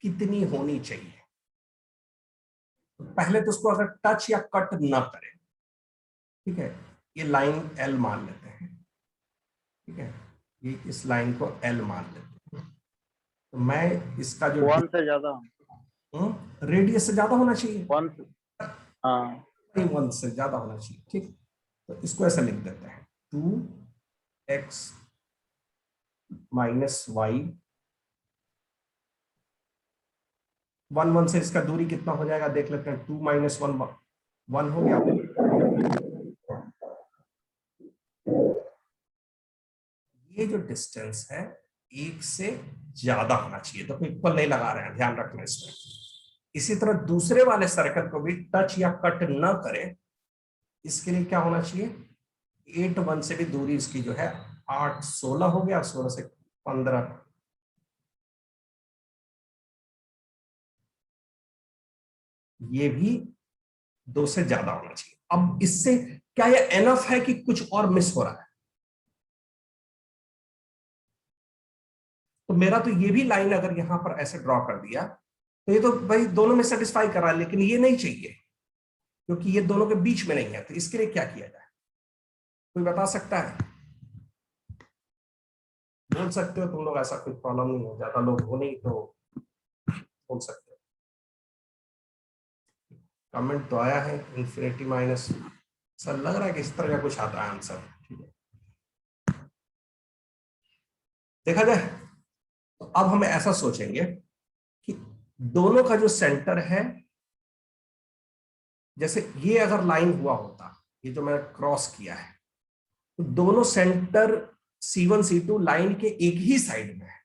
कितनी होनी चाहिए। तो पहले तो उसको अगर टच या कट ना करें, ठीक है, ये लाइन L मान लेते हैं, ठीक है, ये इस लाइन को L मान लेते हैं। तो मैं इसका जो 1 से ज्यादा, रेडियस से ज्यादा होना चाहिए, 1, हाँ 1 से ज्यादा होना चाहिए, ठीक। तो इसको ऐसा लिख देते हैं 2x माइनस वाई, 1 1 से इसका दूरी कितना हो जाएगा देख लेते हैं। 2 माइनस 1 1 हो गया। ये जो डिस्टेंस है 1 से ज्यादा होना चाहिए, तो इक्वल नहीं लगा रहे हैं, ध्यान रखना इसमें। इसी तरह दूसरे वाले सर्कल को भी टच या कट ना करें, इसके लिए क्या होना चाहिए 8 1 से भी दूरी इसकी जो है 8 16 हो गया, 16 से 15, ये भी 2 से ज्यादा होना चाहिए। अब इससे क्या ये एनफ है कि कुछ और मिस हो रहा है। तो मेरा तो ये भी लाइन अगर यहां पर ऐसे ड्रॉ कर दिया, तो ये तो भाई दोनों में सेटिस्फाई कर रहा है, लेकिन ये नहीं चाहिए क्योंकि ये दोनों के बीच में नहीं है। तो इसके लिए क्या किया जाए, कोई बता सकता है? बोल सकते हो तुम लोग, ऐसा कोई प्रॉब्लम नहीं है, ज्यादा लोग हो नहीं तो बोल सकते हो। कमेंट तो आया है इन्फिनिटी माइनस, सर लग रहा है कि इस तरह का कुछ आता है आंसर, ठीक है, देखा जाए। तो अब हम ऐसा सोचेंगे कि दोनों का जो सेंटर है, जैसे ये अगर लाइन हुआ होता, ये जो मैंने क्रॉस किया है, तो दोनों सेंटर C1 C2 लाइन के एक ही साइड में है,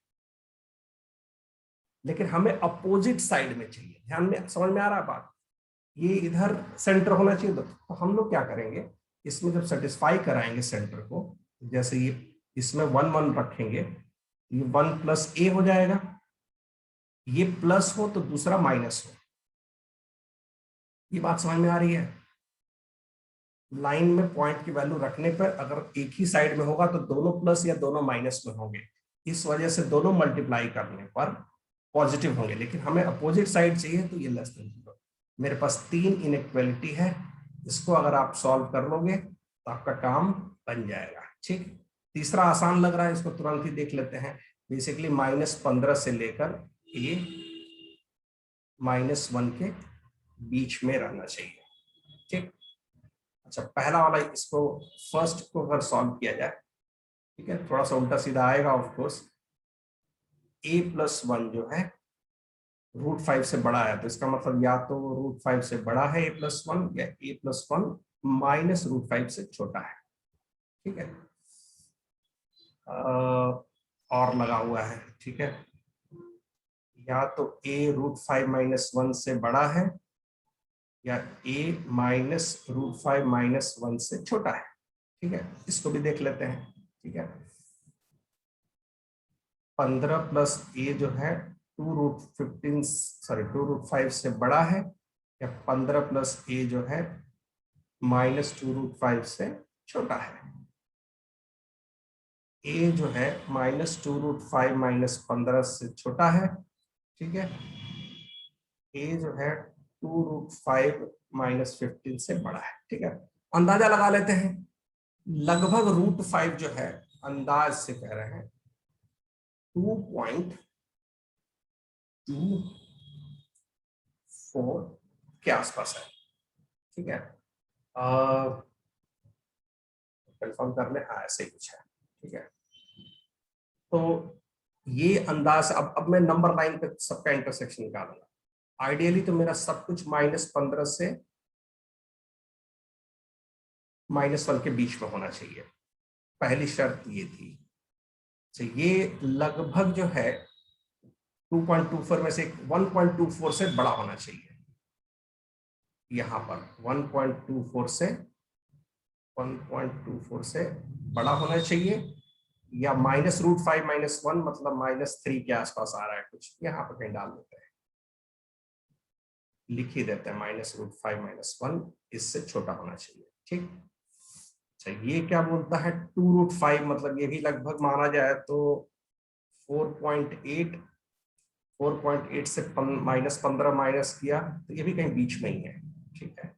लेकिन हमें अपोजिट साइड में चाहिए। ध्यान में समझ में आ रहा है बात? ये इधर सेंटर होना चाहिए। तो हम लोग क्या करेंगे, इसमें जब सेटिस्फाई कराएंगे सेंटर को, जैसे ये इसमें 1 1 रखेंगे, ये 1 प्लस A हो जाएगा, ये प्लस हो तो दूसरा माइनस हो। ये बात समझ में आ रही है? लाइन में पॉइंट की वैल्यू रखने पर अगर एक ही साइड में होगा तो दोनों प्लस या दोनों माइनस में होंगे, इस वजह से दोनों मल्टीप्लाई करने पर पॉजिटिव होंगे, लेकिन हमें अपोजिट साइड चाहिए तो ये लेस देन 0। मेरे पास 3 इनइक्वालिटी है, इसको अगर आप सॉल्व कर लोगे तो आपका काम बन जाएगा, ठीक। तीसरा आसान लग रहा है, इसको तुरंत ही देख लेते हैं। बेसिकली -15 से लेकर A -1 के बीच में रहना चाहिए। ठीक, अच्छा पहला वाला इसको फर्स्ट को अगर सॉल्व किया जाए, ठीक है, थोड़ा सा उल्टा सीधा आएगा ऑफ कोर्स। a+1 जो है √5 से बड़ा है, तो इसका मतलब या तो √5 से बड़ा है a+1 या a+1 -√5 से छोटा है। ठीक है, और लगा हुआ है, ठीक है, या तो a √5 - 1 से बड़ा है या a -√5 - 1 से छोटा है। ठीक है, इसको भी देख लेते हैं। ठीक है, 15 + a जो है 2√5 से बड़ा है या 15 + a जो है -2√5 से छोटा है। a जो है -2√5 - 15 से छोटा है। ठीक है, a जो है 2√5 - 15 से बड़ा है। ठीक है, अंदाजा लगा लेते हैं। लगभग √5 जो है अंदाज से कह रहे हैं 2.24 के आसपास है। ठीक है, कंफर्म कर ले, हाँ ऐसे ही कुछ है। ठीक है, तो ये अंदाज, अब मैं नंबर 9 पे सबका इंटरसेक्शन निकालूंगा। आइडियली तो मेरा सब कुछ -15 से -1 के बीच में होना चाहिए, पहली शर्त ये थी। तो ये लगभग जो है 2.24 में से 1.24 से बड़ा होना चाहिए। यहाँ पर 1.24 से बड़ा होना चाहिए, या -√5 - 1 मतलब -3 के आसपास आ रहा है कुछ, यहाँ पर कहीं डाल देते हैं, लिख ही देते हैं -√5 - 1 इससे छोटा होना चाहिए। ठीक, अच्छा ये क्या बोलता है 2√5 मतलब ये भी लगभग माना जाए तो 4.8 से -15 माइनस किया तो ये भी कहीं बीच में ही है। ठीक है,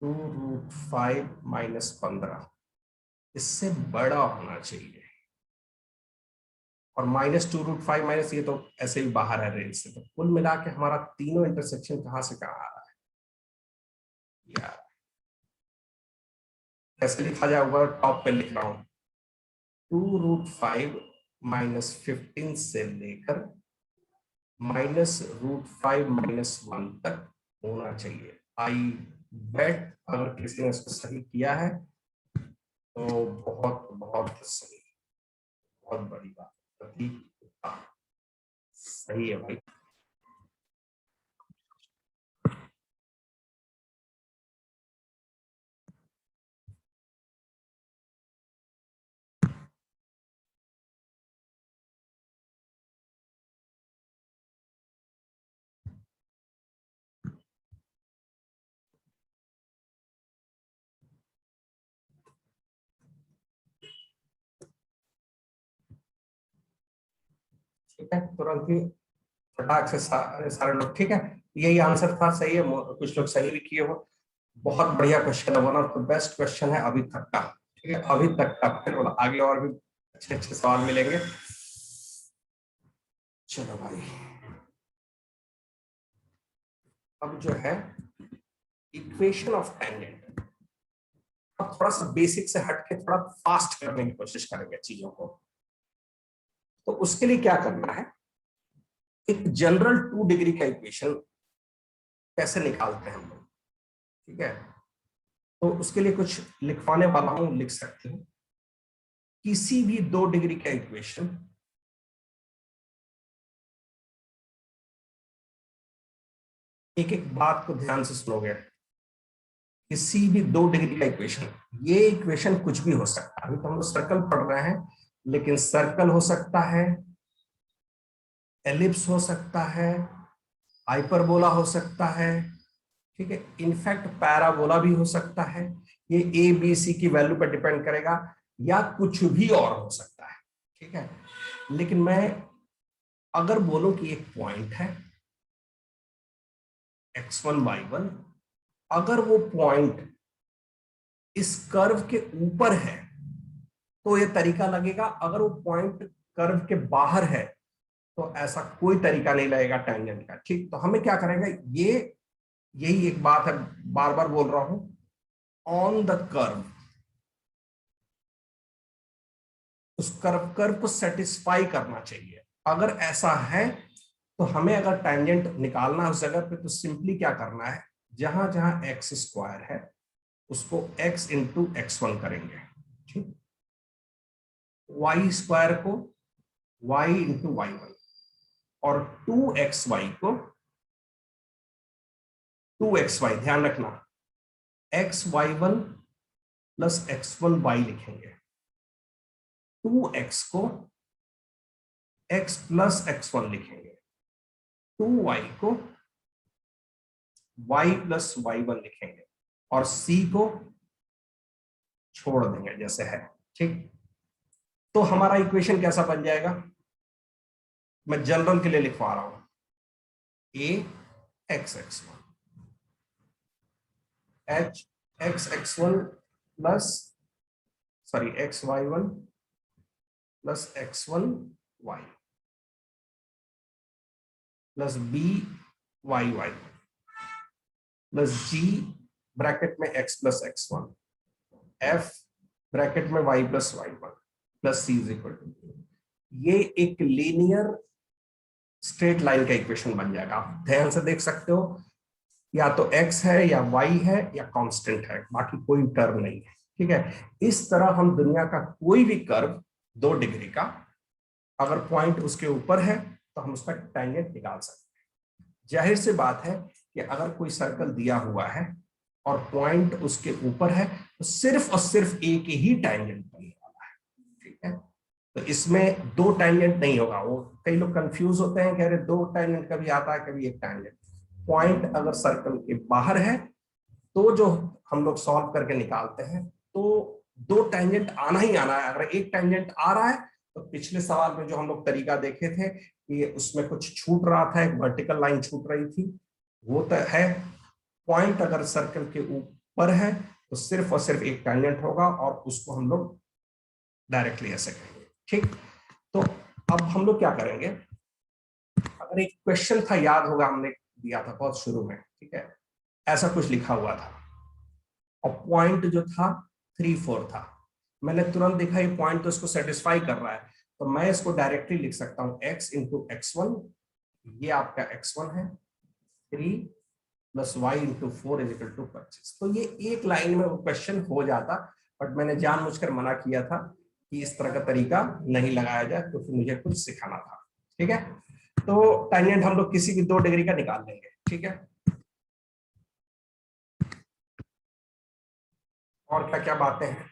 2√5 - 15 इससे बड़ा होना चाहिए, और -2√5 ये तो ऐसे ही बाहर है रेंज से। तो कुल मिला के हमारा तीनों इंटरसेक्शन कहां से कहां आ रहा है यार, कैसे लिखा जाए, ऊपर टॉप पे लिख रहा हूं 2√5 - 15 से लेकर -√5 - 1 तक होना चाहिए। आई बेट अगर किसी ने इसको सही किया है तो बहुत बहुत सही, बहुत बड़ी बात, प्रतीक सही है भाई। ठीक है, तुरंत ही फटाक से सारे लोग, ठीक है, यही आंसर था, सही है, कुछ लोग सही भी किए हो। बहुत बढ़िया क्वेश्चन है, one of the best question है अभी तक का। ठीक है, अभी तक का, फिर आगे और भी अच्छे अच्छे सवाल मिलेंगे। चलो भाई, अब जो है इक्वेशन ऑफ टेंजेंट, अब थोड़ा सा बेसिक से हट के थोड़ा फास्ट करने की कोशिश करेंगे चीजों को। तो उसके लिए क्या करना है, एक जनरल 2 डिग्री का इक्वेशन कैसे निकालते हैं हम लोग। ठीक है, तो उसके लिए कुछ लिखवाने वाला हूं, लिख सकते हो। किसी भी 2 डिग्री का इक्वेशन एक एक बात को ध्यान से सुनोगे, किसी भी 2 डिग्री का इक्वेशन, ये इक्वेशन कुछ भी हो सकता है। अभी तो हम लोग सर्कल पढ़ रहे हैं, लेकिन सर्कल हो सकता है, एलिप्स हो सकता है, हाइपरबोला हो सकता है, ठीक है, इनफैक्ट पैराबोला भी हो सकता है। ये ए बी सी की वैल्यू पर डिपेंड करेगा, या कुछ भी और हो सकता है। ठीक है, लेकिन मैं अगर बोलूं कि एक पॉइंट है x1 y1, अगर वो पॉइंट इस कर्व के ऊपर है तो ये तरीका लगेगा, अगर वो पॉइंट कर्व के बाहर है तो ऐसा कोई तरीका नहीं लगेगा टेंजेंट का। ठीक, तो हमें क्या करेंगे, ये यही एक बात है, बार बार बोल रहा हूं, ऑन द कर्व, उस कर्व को सेटिस्फाई करना चाहिए। अगर ऐसा है तो हमें अगर टेंजेंट निकालना है उस जगह पे, तो सिंपली क्या करना है, जहां जहां एक्स स्क्वायर है उसको x इंटू x1 करेंगे। ठीक, वाई स्क्वायर को y इंटू y1 और 2xy को 2xy, ध्यान रखना xy1 प्लस x1y लिखेंगे, 2x को x प्लस x1 लिखेंगे, 2y को y प्लस y1 लिखेंगे और c को छोड़ देंगे जैसे है। ठीक, तो हमारा इक्वेशन कैसा बन जाएगा, मैं जनरल के लिए लिखवा रहा हूं, a x x1 h x x1 plus sorry x y1 plus x1 y plus b y y plus g bracket में x plus x1 f bracket में y plus y1 plus c is equal to, ये एक linear straight line का equation बन जाएगा। आप ध्यान से देख सकते हो, या तो x है या y है या कांस्टेंट है, बाकी कोई टर्म नहीं है। ठीक है, इस तरह हम दुनिया का कोई भी कर्व 2 डिग्री का, अगर पॉइंट उसके ऊपर है तो हम उसका टेंजेंट निकाल सकते हैं। जाहिर सी बात है कि अगर कोई सर्कल दिया हुआ है और पॉइंट उसके ऊपर है तो सिर्फ और सिर्फ एक ही टेंजेंट बनने वाला है। ठीक है, तो इसमें 2 टेंजेंट नहीं होगा। वो कई लोग कंफ्यूज होते हैं, कह रहे 2 टेंजेंट कभी आता है कभी एक टेंजेंट। पॉइंट अगर सर्कल के बाहर है तो जो हम लोग सॉल्व करके निकालते हैं तो 2 टेंजेंट आना ही आना है। अगर एक टेंजेंट आ रहा है तो पिछले सवाल में जो हम लोग तरीका देखे थे कि उसमें कुछ छूट रहा था, एक वर्टिकल लाइन छूट रही थी, वो तो है। पॉइंट अगर सर्कल के ऊपर है तो सिर्फ और सिर्फ एक टेंजेंट होगा और उसको हम लोग डायरेक्टली ऐसे करेंगे। ठीक, तो अब हम लोग क्या करेंगे, अगर एक क्वेश्चन था, याद होगा हमने दिया था बहुत शुरू में, ठीक है, ऐसा कुछ लिखा हुआ था और पॉइंट जो था 3 4 था, मैंने तुरंत देखा ये पॉइंट तो इसको सेटिस्फाई कर रहा है, तो मैं इसको डायरेक्टली लिख सकता हूं x इंटू x1, ये आपका x1 है, 3 plus y into 4 is equal to 25। तो ये एक लाइन में वो क्वेश्चन हो जाता, बट मैंने जानबूझकर मना किया था कि इस तरह का तरीका नहीं लगाया जाए क्योंकि मुझे कुछ सिखाना था। ठीक है, तो टेंजेंट हम लोग किसी भी 2 डिग्री का निकाल लेंगे। ठीक है, और क्या क्या बातें हैं,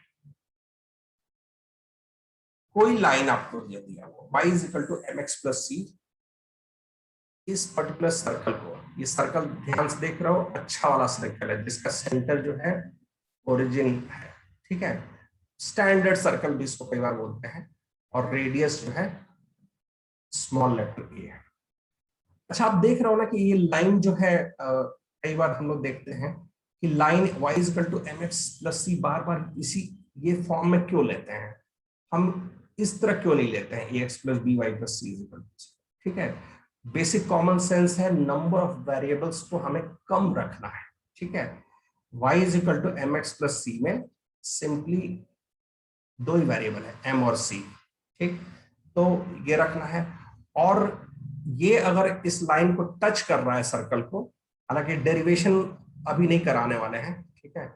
कोई लाइन आपको दे दिया हो y is equal to mx plus c, इस पर्टिकुलर सर्कल को, ये सर्कल ध्यान से देख रहे हो, अच्छा वाला सर्कल है जिसका सेंटर जो है ओरिजिन है। ठीक है, स्टैंडर्ड सर्कल भी इसको कई बार बोलते हैं, और रेडियस जो है स्मॉल लेटर ए है। अच्छा, आप देख रहे हो ना कि ये लाइन जो है, कई बार हम लोग देखते हैं कि line y is equal to mx plus c बार बार इसी ये फॉर्म में क्यों लेते हैं, हम इस तरह क्यों नहीं लेते हैं ax plus b y plus c is equal to c। ठीक है, बेसिक कॉमन सेंस है, नंबर ऑफ वेरिएबल्स को हमें कम रखना है। ठीक है, y is equal to mx plus c में सिंपली 2 ही वेरिएबल है m और c। ठीक, तो ये रखना है, और ये अगर इस लाइन को टच कर रहा है सर्कल को, हालांकि डेरिवेशन अभी नहीं कराने वाले हैं, ठीक है,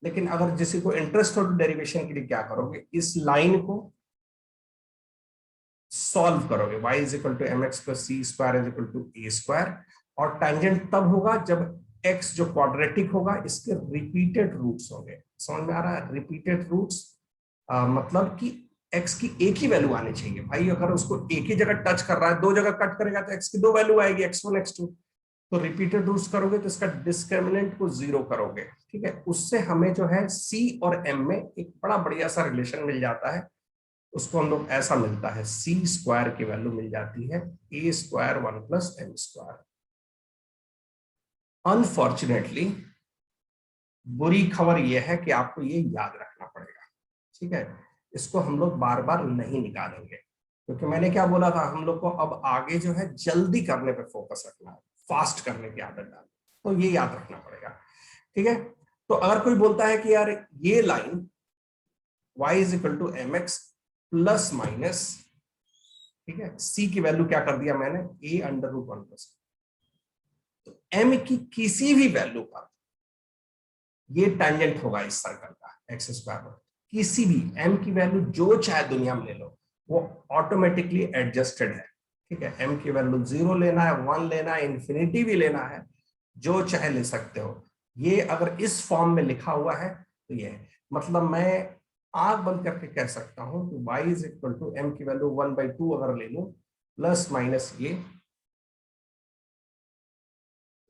लेकिन अगर किसी को इंटरेस्ट हो तो डेरिवेशन के लिए क्या करोगे, इस लाइन को सॉल्व करोगे, y is equal to m x plus c square is equal to a square, और टेंजेंट तब होगा जब x जो क्वाड्रेटिक होगा इसके रिपीटेड रूट्स होंगे। समझ में आ रहा है, रिपीटेड रूट्स मतलब कि x की एक ही वैल्यू आनी चाहिए भाई। अगर उसको एक ही जगह टच कर रहा है, 2 जगह कट करेगा तो x की 2 वैल्यू आएगी, x1 x2। तो रिपीटेड रूट्स करोगे तो इसका डिस्क्रिमिनेंट को 0 करोगे। ठीक है, उससे हमें जो है c और m में एक बड़ा बढ़िया सा रिलेशन मिल जाता है, उसको हम लोग ऐसा मिलता है, c स्क्वायर की वैल्यू मिल जाती है a square 1 plus m square. Unfortunately बुरी खबर यह है कि आपको ये याद रखना पड़ेगा। ठीक है, इसको हम लोग बार बार नहीं निकालेंगे, क्योंकि मैंने क्या बोला था, हम लोग को अब आगे जो है जल्दी करने पे फोकस रखना है, फास्ट करने की आदत डालनी, तो ये याद रखना पड़ेगा। ठीक है, तो अगर कोई बोलता है कि यार ये line y is equal to m x plus minus, ठीक है, c की वैल्यू क्या कर दिया मैंने, a अंडर रूट 1 प्लस, तो m की किसी भी वैल्यू पर ये टेंजेंट होगा इस सर्कल का एक्स स्क्वायर पर, किसी भी m की वैल्यू जो चाहे दुनिया में ले लो, वो ऑटोमेटिकली एडजस्टेड है। ठीक है, m की वैल्यू 0 लेना है, 1 लेना है, इंफिनिटी भी लेना है, जो चाहे ले सकते हो। ये अगर इस फॉर्म में लिखा हुआ है तो ये है, मतलब मैं आंख बंद करके कह सकता हूं कि y is equal to m की वैल्यू 1/2 अगर ले लूं प्लस माइनस ये,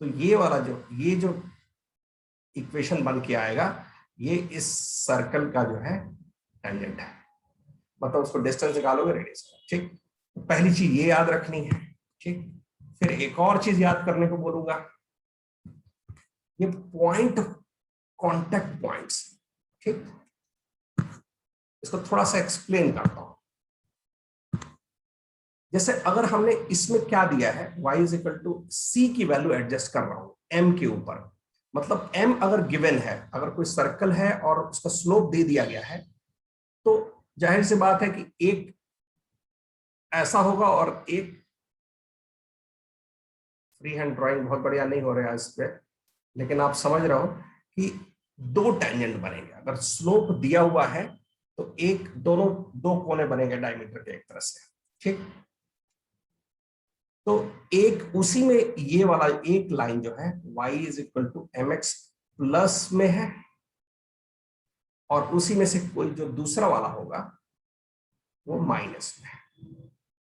तो ये वाला ये जो इक्वेशन बन के आएगा, ये इस सर्कल का जो है टेंजेंट है, मतलब उसको डिस्टेंस निकालोगे रेडियस का। ठीक, तो पहली चीज ये याद रखनी है। ठीक, फिर एक और चीज याद करने को बोलूंगा, ये पॉइंट कांटेक्ट पॉइंट्स। ठीक, इसको थोड़ा सा एक्सप्लेन करता हूं। जैसे अगर हमने इसमें क्या दिया है, y is equal to c की वैल्यू एडजस्ट कर रहा हूं m के ऊपर, मतलब m अगर गिवन है, अगर कोई सर्कल है और उसका स्लोप दे दिया गया है, तो जाहिर सी बात है कि एक ऐसा होगा और एक, फ्री हैंड ड्राइंग बहुत बढ़िया नहीं हो रहा है इस पे, लेकिन आप समझ रहे हो कि दो टेंजेंट बनेंगे। अगर स्लोप दिया हुआ है तो एक, दोनों दो कोने बनेंगे डायमीटर के एक तरह से। ठीक, तो एक उसी में ये वाला एक लाइन जो है y is equal to m x plus में है, और उसी में से कोई जो दूसरा वाला होगा वो माइनस में है।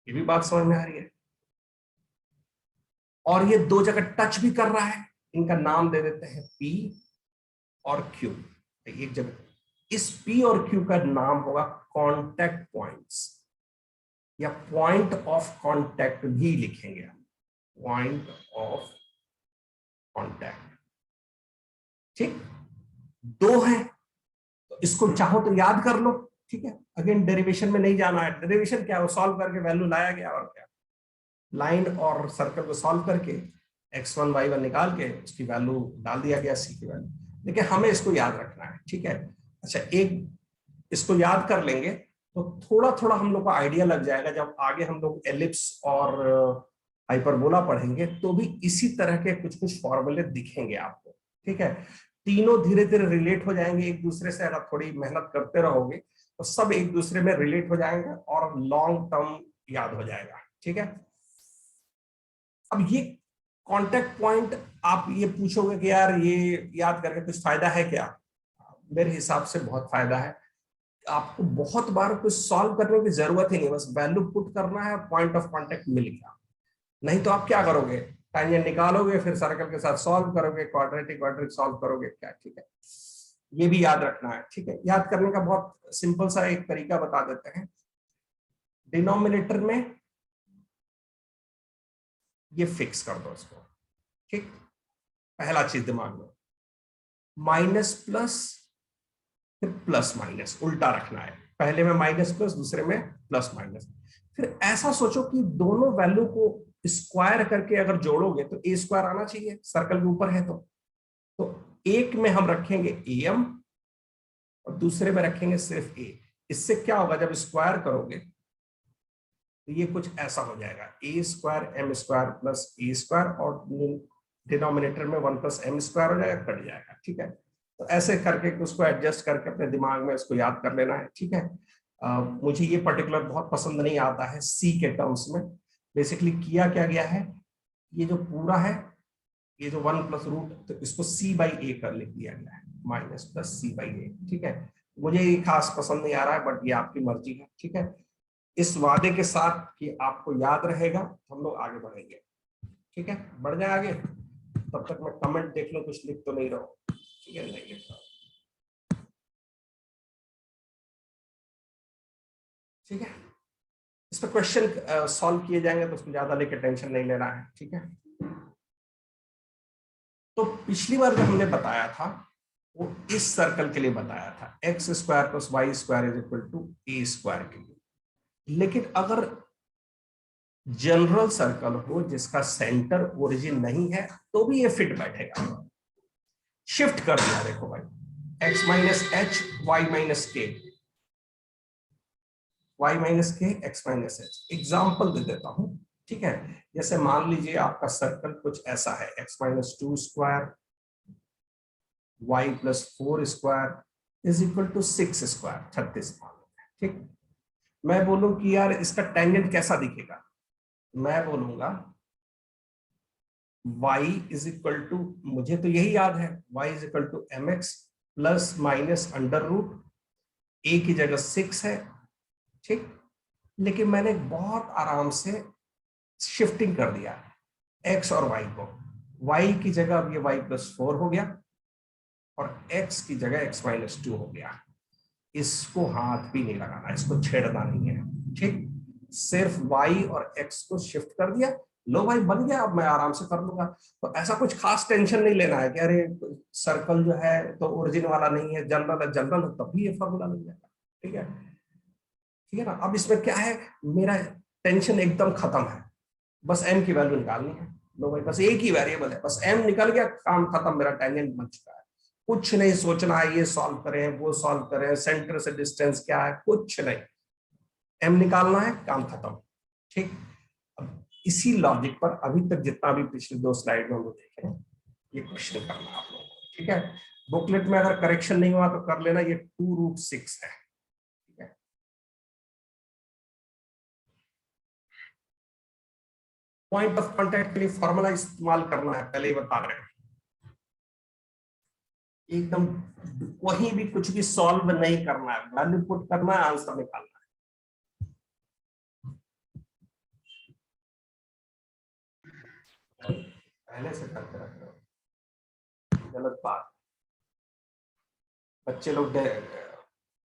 ये भी बात समझ में आ रही है? और ये दो जगह टच भी कर रहा है, इनका नाम दे देते हैं P और Q। एक जगह इस P और Q का नाम होगा कांटेक्ट पॉइंट्स, या पॉइंट ऑफ कांटेक्ट भी लिखेंगे, पॉइंट ऑफ कांटेक्ट। ठीक, दो है तो इसको चाहो तो याद कर लो। ठीक है, अगेन डेरिवेशन में नहीं जाना है, डेरिवेशन क्या है, वो सॉल्व करके वैल्यू लाया गया, और क्या, लाइन और सर्कल को सॉल्व करके x1 y1 निकाल के उसकी वैल्यू डाल दिया गया, c की वैल्यू। लेकिन हमें इसको याद रखना है। ठीक है, अच्छा, एक इसको याद कर लेंगे तो थोड़ा थोड़ा हम लोग को आइडिया लग जाएगा, जब आगे हम लोग एलिप्स और हाइपरबोला पढ़ेंगे तो भी इसी तरह के कुछ कुछ फॉर्मूले दिखेंगे आपको। ठीक है, तीनों धीरे धीरे रिलेट हो जाएंगे एक दूसरे से, अगर थोड़ी मेहनत करते रहोगे तो सब एक दूसरे में रिलेट हो जाएंगे और लॉन्ग टर्म याद हो जाएगा। ठीक है, अब ये कांटेक्ट पॉइंट, आप ये पूछोगे कि यार ये याद करके कुछ फायदा है क्या? मेरे हिसाब से बहुत फायदा है। आपको बहुत बार कुछ सॉल्व करने की जरूरत ही नहीं, बस वैल्यू पुट करना है, पॉइंट ऑफ कांटेक्ट मिल गया। नहीं तो आप क्या करोगे, टेंजेंट निकालोगे, फिर सर्कल के साथ सॉल्व करोगे, क्वाड्रेटिक क्वाड्रेटिक सॉल्व करोगे क्या। ठीक है, ये भी याद रखना है। ठीक है, याद करने का बहुत सिंपल सा एक तरीका बता देते हैं। डिनोमिनेटर में ये फिक्स कर दो इसको। ठीक, पहला चीज दिमाग में, माइनस प्लस फिर प्लस माइनस उल्टा रखना है, पहले में माइनस प्लस, दूसरे में प्लस माइनस। फिर ऐसा सोचो कि दोनों वैल्यू को स्क्वायर करके अगर जोड़ोगे तो ए स्क्वायर आना चाहिए, सर्कल के ऊपर है तो एक में हम रखेंगे am और दूसरे में रखेंगे सिर्फ a। इससे क्या होगा, जब स्क्वायर करोगे तो ये कुछ ऐसा हो जाएगा, a square m square plus a square, और डिनोमिनेटर में 1 प्लस एम स्क्वायर हो जाएगा, कट जाएगा। ठीक है, तो ऐसे करके उसको एडजस्ट करके अपने दिमाग में इसको याद कर लेना है। ठीक है, मुझे ये पर्टिकुलर बहुत पसंद नहीं आता है सी के टर्म्स में। बेसिकली किया क्या गया है, ये जो पूरा है, ये जो 1 प्लस रूट, तो इसको c बाई ए कर लिख दिया गया है, माइनस प्लस सी बाई ए। ठीक है, मुझे ये खास पसंद नहीं आ रहा है, बट ये आपकी मर्जी है। ठीक है, इस वादे के साथ कि आपको याद रहेगा, हम लोग आगे बढ़ेंगे। ठीक है, बढ़ जाए आगे, तब तक मैं कमेंट देख लूं, कुछ लिख तो नहीं रहा हूं। ठीक है, नहीं लिख रहा। ठीक है, इस पर क्वेश्चन सॉल्व किए जाएंगे तो उसको ज्यादा लेके टेंशन नहीं लेना है। ठीक है, तो पिछली बार जो हमने बताया था वो इस सर्कल के लिए बताया था, x square plus y square is equal to a square के लिए। लेकिन अगर जनरल सर्कल हो जिसका सेंटर ओरिजिन नहीं है तो भी ये फिट बैठेगा। शिफ्ट कर दिया देखो भाई, x minus h y minus k, y minus k x minus h. Example दे देता हूं, ठीक है। जैसे मान लीजिए आपका सर्कल कुछ ऐसा है, x minus two square y plus four square is equal to 6 square, 36 मान लेते हैं, ठीक। मैं बोलूं कि यार इसका टेंजेंट कैसा दिखेगा, मैं बोलूंगा y इज इक्वल टू, मुझे तो यही याद है, y is equal to m x plus minus under root, a की जगह 6 है, ठीक। लेकिन मैंने बहुत आराम से शिफ्टिंग कर दिया x और y को, y की जगह अब ये y प्लस 4 हो गया और x की जगह x माइनस 2 हो गया। इसको हाथ भी नहीं लगाना, इसको छेड़ना नहीं है, ठीक। सिर्फ y और x को शिफ्ट कर दिया, लो भाई बन गया, अब मैं आराम से कर लूंगा। तो ऐसा कुछ खास टेंशन नहीं लेना है कि अरे सर्कल जो है तो ओरिजिन वाला नहीं है, जनरल है, जनरल है तब भी ये फॉर्मूला मिल जाएगा, ठीक है, ठीक है ना। अब इसमें क्या है, मेरा टेंशन एकदम खत्म है, बस m की वैल्यू निकालनी है। लो भाई बस एक ही वेरिएबल है, बस m निकल गया, काम खत्म, मेरा टेंजेंट बन चुका है। कुछ नहीं सोचना है, ये सॉल्व करें वो सॉल्व करें, सेंटर से डिस्टेंस क्या है, कुछ नहीं, m निकालना है, काम खत्म, ठीक। अब इसी लॉजिक पर अभी तक जितना भी पिछले 2 स्लाइड में हम देखे ये क्वेश्चन करना आप लोगों को, ठीक है। बुकलेट में अगर करेक्शन नहीं हुआ तो कर लेना, ये 2√6 है, ठीक है। पॉइंट ऑफ कांटेक्ट के लिए फॉर्मूला इस्तेमाल करना है, पहले ही बता रहे हैं, एकदम कहीं भी कुछ भी सॉल्व नहीं करना है, वैल्यू पुट करना है, आंसर निकालना है। पहले से करते रहते हो, गलत बात। बच्चे लोग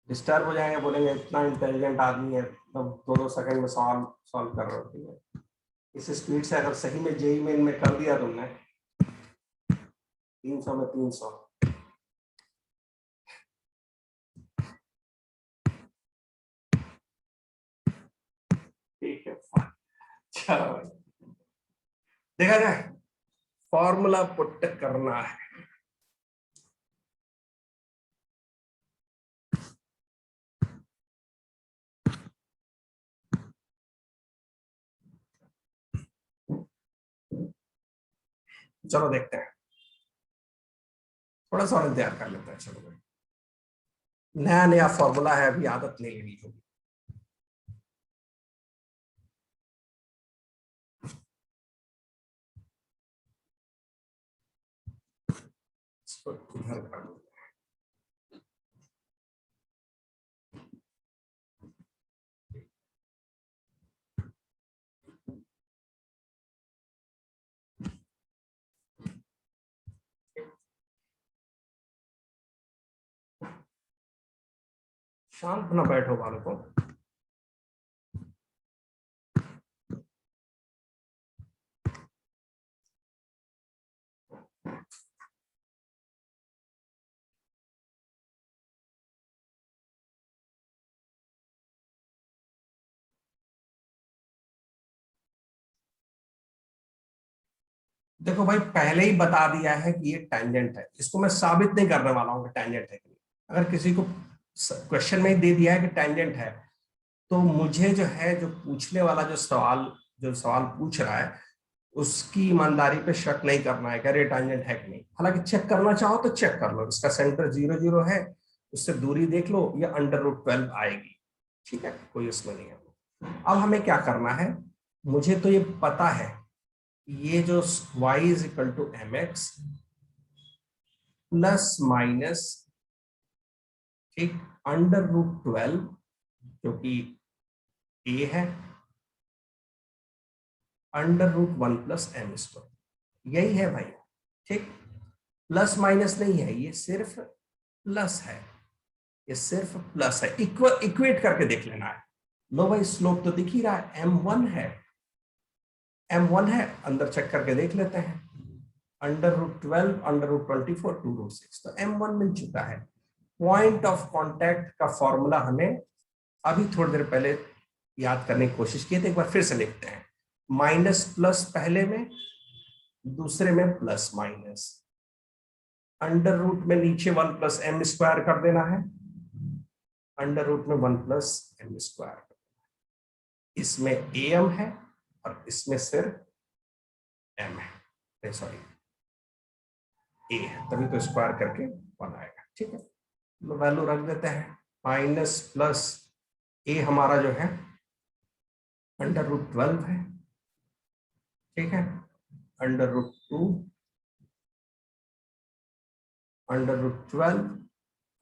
डिस्टर्ब हो जाएंगे, बोलेंगे इतना इंटेलिजेंट आदमी है, तब 2-2 सेकंड में सॉल्व सॉल्व कर रहे हो, ठीक है। इस स्पीड से अगर सही में जेई मेन में कर दिया तुमने 300 में 300, ठीक है, चलो भाई देखा जाए, फॉर्मूला पुट करना है। चलो देखते हैं, थोड़ा सा और इंतजार कर लेते हैं। चलो भाई, नया नया फॉर्मूला है, अभी आदत नहीं लेनी होगी। इसको इधर कर दो। शांत ना बैठो वालों को, देखो भाई पहले ही बता दिया है कि ये टेंजेंट है, इसको मैं साबित नहीं करने वाला हूँ कि टेंजेंट है कि नहीं। अगर किसी को क्वेश्चन में ही दे दिया है कि टेंजेंट है, तो मुझे जो है, जो पूछने वाला जो सवाल पूछ रहा है, उसकी ईमानदारी पे शक नहीं करना है कि अरे टेंजेंट है कि नहीं। हालांकि चेक करना चाहो तो चेक कर लो, इसका सेंटर 0 0 है, उससे दूरी देख लो, या √12 आएगी, ठीक है, कोई उसमें नहीं है। अब हमें क्या करना है, मुझे तो ये पता है, ये जो y is equal to m x plus minus, ठीक, √12 जो कि a है, √1 प्लस एम स्क्वायर, यही है भाई, ठीक। प्लस माइनस नहीं है, ये सिर्फ प्लस है, ये सिर्फ प्लस है, इक्वेट करके देख लेना है। लो भाई स्लोप तो दिख ही रहा है, m1 है, m1 है, अंदर चेक करके देख लेते हैं, √12 √24 2√6, तो m1 मिल चुका है। पॉइंट ऑफ कांटेक्ट का फॉर्मूला हमें अभी थोड़ी देर पहले याद करने की कोशिश की, तो एक बार फिर से लिखते हैं। माइनस प्लस पहले में, दूसरे में प्लस माइनस, अंडर रूट में नीचे 1 प्लस एम स्क्वायर कर देना है, अंडर रूट में 1 प्लस एम स्क्वायर। इसमें एम है और इसमें सिर्फ एम है, सॉरी ए है, तभी तो स्क्वायर करके 1 आएगा। ठीक है, तो वैल्यू रख देते हैं। माइनस प्लस ए हमारा जो है अंडर रूट 12 है, ठीक है, under root 2, under root 12,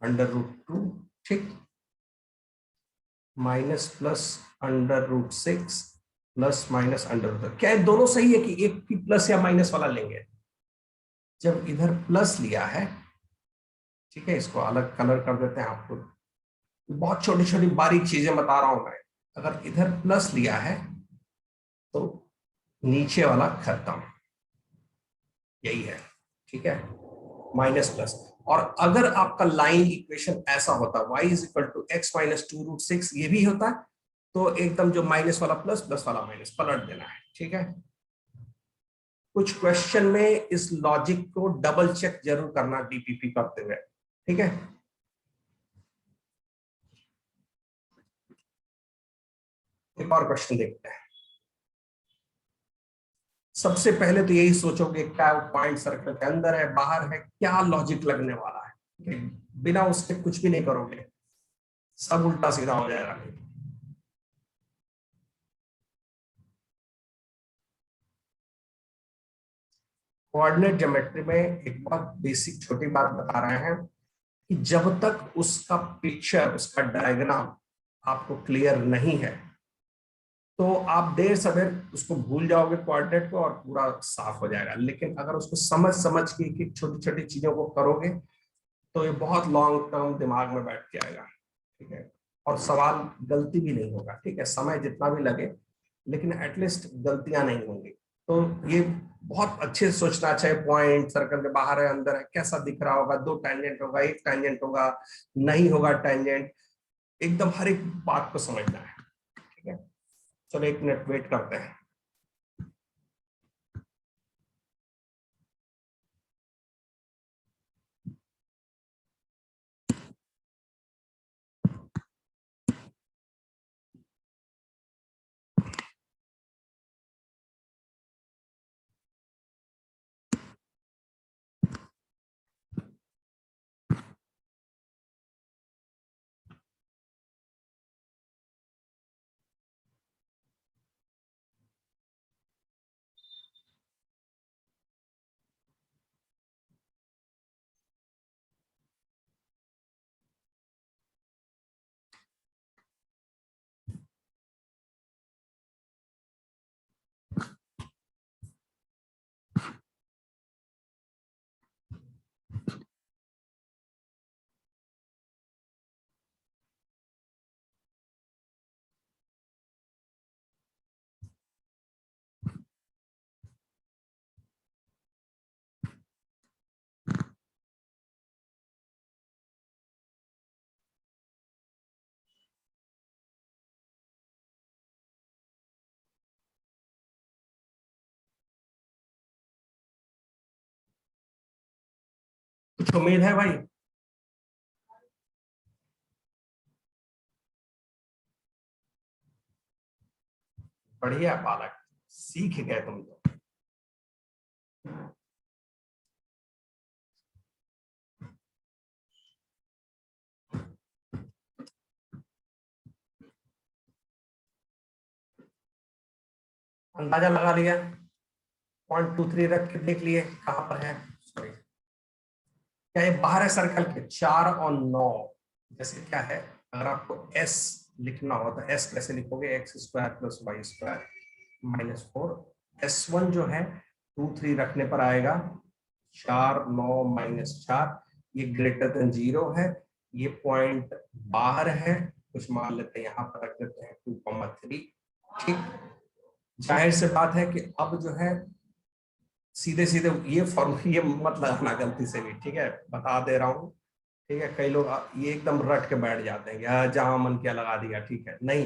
under root 2, ठीक, minus plus under root 6 plus minus under root. क्या दोनों सही है कि एक भी प्लस या माइनस वाला लेंगे? जब इधर प्लस लिया है, ठीक है, इसको अलग कलर कर देते हैं। आपको बहुत छोटी छोटी बारीक चीजें बता रहा हूं मैं। अगर इधर प्लस लिया है तो नीचे वाला खत्म, यही है, ठीक है, माइनस प्लस। और अगर आपका लाइन इक्वेशन ऐसा होता y is equal to x minus 2 root 6, ये भी होता है, तो एकदम जो माइनस वाला प्लस, प्लस वाला माइनस पलट देना है। ठीक है, कुछ क्वेश्चन में इस लॉजिक को डबल चेक जरूर करना डीपीपी करते हुए। ठीक है, एक और क्वेश्चन देखते हैं। सबसे पहले तो यही सोचोगे क्या पॉइंट सर्कल के अंदर है, बाहर है, क्या लॉजिक लगने वाला है। बिना उसके कुछ भी नहीं करोगे, सब उल्टा सीधा हो जाएगा। कोऑर्डिनेट ज्योमेट्री में एक बहुत बेसिक छोटी बात बता रहे हैं कि जब तक उसका पिक्चर, उसका डायग्राम आपको क्लियर नहीं है, तो आप देर सवेर उसको भूल जाओगे कोऑर्डिनेट को, और पूरा साफ हो जाएगा। लेकिन अगर उसको समझ समझ के छोटी छोटी चीजों को करोगे, तो ये बहुत लॉन्ग टर्म दिमाग में बैठ के आएगा। ठीक है, और सवाल गलती भी नहीं होगा। ठीक है, समय जितना भी लगे, लेकिन एटलीस्ट गलतियां नहीं होंगी। तो ये बहुत अच्छे से सोचना चाहिए। पॉइंट सर्कल के बाहर है, अंदर है, कैसा दिख रहा होगा, 2 टेंजेंट होगा, 1 टेंजेंट होगा, नहीं होगा टेंजेंट, एकदम हर एक बात को समझना है। ठीक है, चलो 1 मिनट वेट करते हैं। कुछ उम्मीद है भाई? बढ़िया बालक, सीख गए तुम तो। अंदाजा लगा लिया, 0.23 रख के देख लिए कहां पर है। सॉरी, क्या ये बाहर है सर्कल के? 4 और 9, जैसे क्या है, अगर आपको s लिखना हो तो s कैसे लिखोगे? X square plus y square minus 4। S1 जो है 2 3 रखने पर आएगा 4 9 माइनस 4, ये ग्रेटर देन 0 है। ये पॉइंट बाहर है, कुछ मान लेते हैं, यहाँ पर रख देते हैं 2,3। ठीक, जाहिर से बात है कि अब जो है सीधे सीधे ये फॉर्म, ये मत लगाना गलती से भी, ठीक है, बता दे रहा हूँ। ठीक है, कई लोग ये एकदम रट के बैठ जाते हैं कि जहां मन किया लगा दिया। ठीक है, नहीं,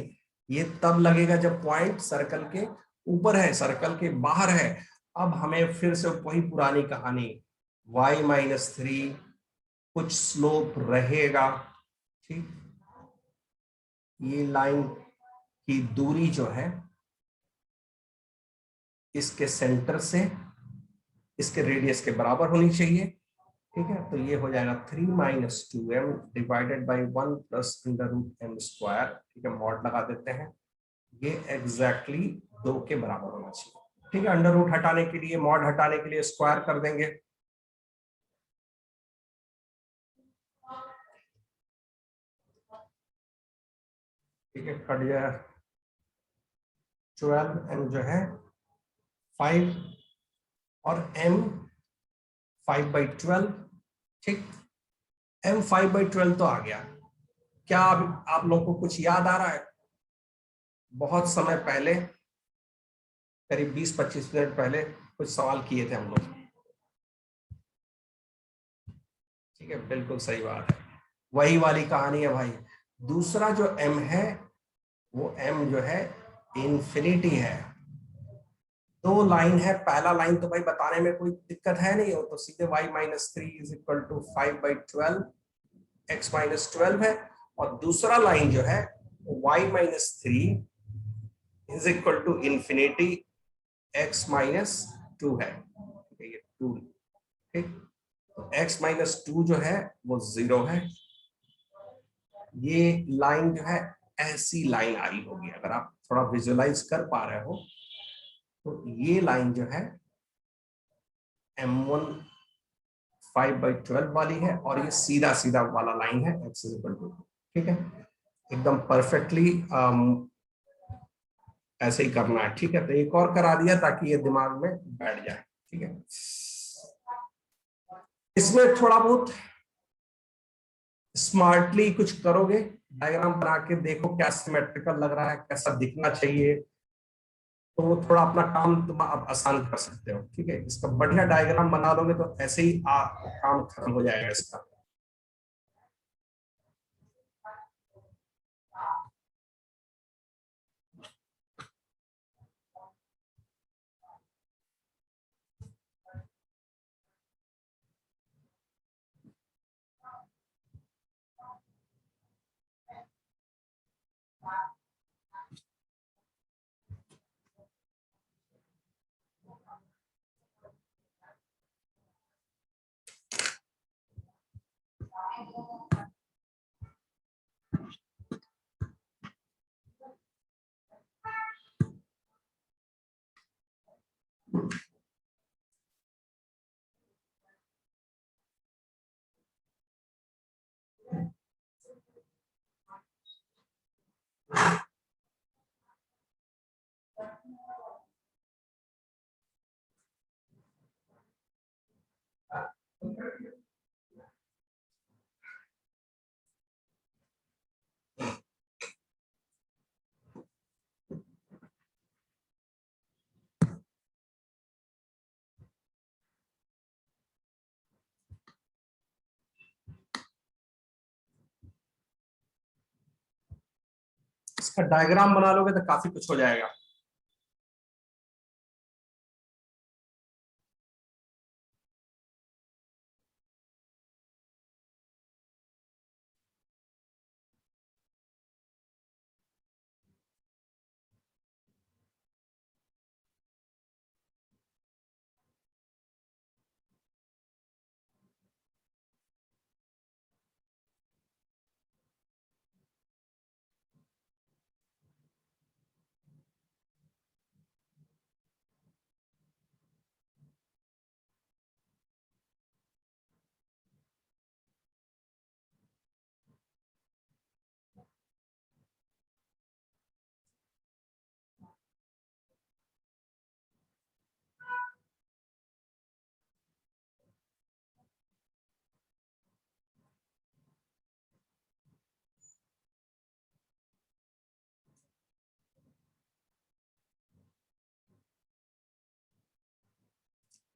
ये तब लगेगा जब पॉइंट सर्कल के ऊपर है, सर्कल के बाहर है। अब हमें फिर से वही पुरानी कहानी, y-3 कुछ स्लोप रहेगा, ठीक। ये लाइन की दूरी जो है इसके सेंटर से इसके रेडियस के बराबर होनी चाहिए, ठीक है। तो ये हो जाएगा 3 - 2m divided by 1 plus under root m square, ठीक है। मॉड लगा देते हैं, ये एग्जैक्टली 2 के बराबर होना चाहिए, ठीक है। अंडर रूट हटाने के लिए, मॉड हटाने के लिए स्क्वायर कर देंगे, ठीक है। कट जाए 12, m जो है 5 और m 5/12, ठीक। m 5/12 तो आ गया। क्या आप लोगों को कुछ याद आ रहा है? बहुत समय पहले, करीब 20-25 मिनट पहले कुछ सवाल किए थे हम लोग, ठीक है। बिल्कुल सही बात है, वही वाली कहानी है भाई। दूसरा जो m है वो m जो है इन्फिनिटी है। दो लाइन है, पहला लाइन तो भाई बताने में कोई दिक्कत है नहीं, हो तो सीधे y-3 = 5/12 x-12 है। और दूसरा लाइन जो है y-3 = इन्फिनिटी x-2 है, ये 2, ठीक। तो x-2 जो है वो 0 है। ये लाइन जो है ऐसी लाइन आई होगी, अगर आप थोड़ा विजुअलाइज कर पा रहे हो तो ये लाइन जो है m1 5/12 वाली है, और ये सीधा सीधा वाला लाइन है x = 2, ठीक है। एकदम परफेक्टली ऐसे ही करना है, ठीक है। तो एक और करा दिया ताकि ये दिमाग में बैठ जाए, ठीक है। इसमें थोड़ा बहुत स्मार्टली कुछ करोगे, डायग्राम बना के देखो क्या सिमेट्रिकल लग रहा है, कैसा दिखना चाहिए, तो वो थोड़ा अपना काम तुम आप आसान कर सकते हो, ठीक है। इसका बढ़िया डायग्राम बना लोगे तो ऐसे ही काम खत्म हो जाएगा इसका। इसका डायग्राम बना लोगे तो काफी कुछ हो जाएगा।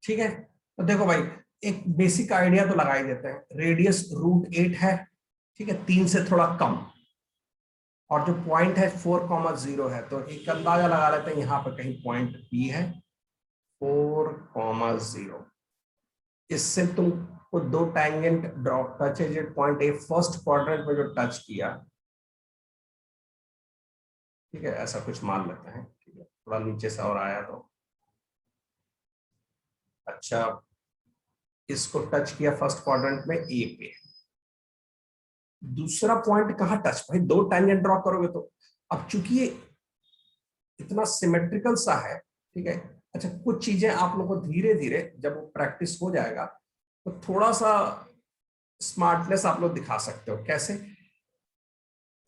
ठीक है, तो देखो भाई, एक बेसिक आइडिया तो लगा ही देते हैं। रेडियस √8 है, ठीक है, 3 से थोड़ा कम, और जो पॉइंट है 4,0 है, तो एक अंदाजा लगा लेते हैं यहाँ पर कहीं पॉइंट बी है 4,0। इससे तुमको दो tangent draw touch eight point A first quadrant में जो टच किया, ठीक है, ऐसा कुछ मान लेते हैं, ठीक है, थोड़ा नीचे से और आया तो अच्छा, इसको टच किया फर्स्ट क्वाड्रेंट में ए पे। दूसरा पॉइंट कहाँ टच, भाई दो टैंजेंट ड्रॉ करोगे तो, अब चूंकि ये इतना सिमेट्रिकल सा है, ठीक है। अच्छा, कुछ चीजें आप लोगों को धीरे धीरे जब वो प्रैक्टिस हो जाएगा तो थोड़ा सा स्मार्टनेस आप लोग दिखा सकते हो। कैसे?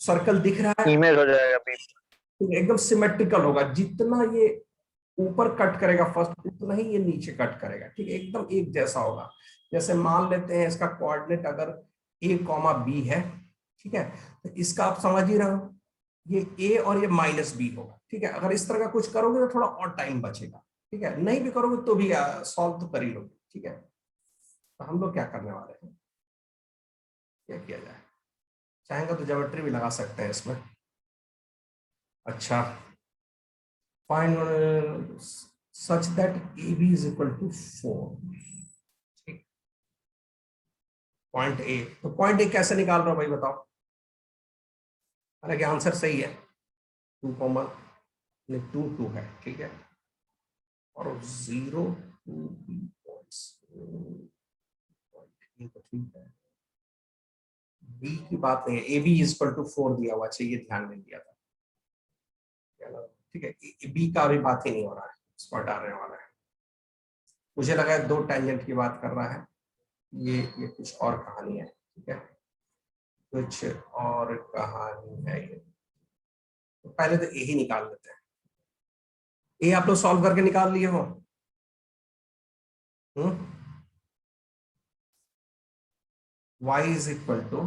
सर्कल दिख रहा है, इमेज हो जाएगा अभी। एकदम सिमेट्रिकल होगा, जितना ये ऊपर कट करेगा फर्स्ट उतना ही ये नीचे कट करेगा, ठीक है, एकदम एक जैसा होगा। जैसे मान लेते हैं इसका कोऑर्डिनेट अगर ए कॉमा बी है, ठीक है, तो इसका आप समझ ही रहे हो, ये ए और ये माइनस बी होगा, ठीक है। अगर इस तरह का कुछ करोगे तो थोड़ा और टाइम बचेगा, ठीक है, नहीं भी करोगे तो भी सॉल्व तो कर ही लोगे, ठीक है। तो हम लोग क्या करने वाले हैं, क्या किया जाए, चाहेंगे तो ज्योमेट्री भी लगा सकते हैं इसमें। अच्छा, find such that a b is equal to 4, ठीक, पॉइंट ए। तो पॉइंट ए कैसे निकाल रहा हूं भाई बताओ? हालांकि आंसर सही है, 2,2 है, ठीक है, और 0 2 पॉइंट्स, ठीक है। बी की बात नहीं है, a b is equal to 4 दिया हुआ, चाहिए ध्यान नहीं दिया था, ठीक है। बी का अभी बात ही नहीं हो रहा है, इसको हटा रहने वाला है। मुझे लगा है दो टैंजेंट की बात कर रहा है, ये कुछ और कहानी है, ठीक है, कुछ और कहानी है ये। तो पहले तो ए ही निकाल लेते हैं। ए आप लोग सॉल्व करके निकाल लिए हो? y इज इक्वल टू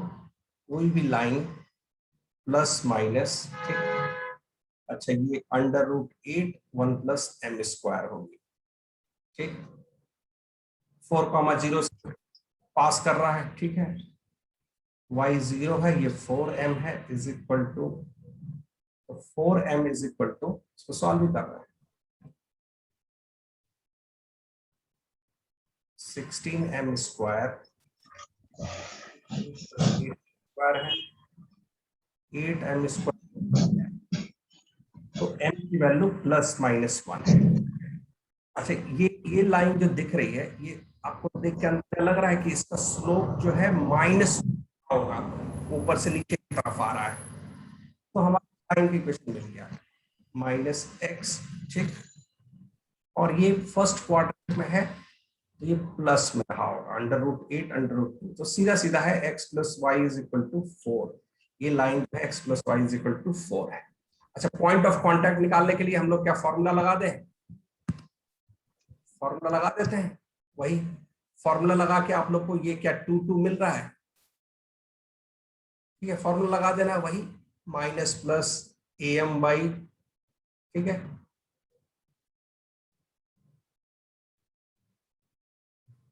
कोई भी लाइन प्लस माइनस, ठीक। अच्छा, ये √8 1 प्लस एम स्क्वायर होगी, ठीक। 4,0 पास कर रहा है, ठीक है। y 0 है, ये 4m है, इज इक्वल टू, तो 4m इज इक्वल टू, इसको सॉल्व भी कर रहा है, 16m स्क्वायर स्क्वायर है, 8m स्क्वायर, तो m की वैल्यू ±1 है। अच्छा, ये लाइन जो दिख रही है, ये आपको देख के अंदर लग रहा है कि इसका स्लोप जो है माइनस होगा, ऊपर से नीचे की तरफ आ रहा है, तो हमारा लाइन की इक्वेशन मिल गया -x, ठीक। और ये फर्स्ट क्वाड्रेंट में है, तो ये प्लस में रहा होगा, √8 √2, तो सीधा सीधा है x + y = 4। ये लाइन पे x + y = 4 है। अच्छा, पॉइंट ऑफ कांटेक्ट निकालने के लिए हम लोग क्या फॉर्मूला लगा दें? फॉर्मूला लगा देते हैं, वही फॉर्मूला लगा के आप लोग को ये क्या 2 2 मिल रहा है, ठीक है, फॉर्मूला लगा देना है वही, माइनस प्लस am/, ठीक है।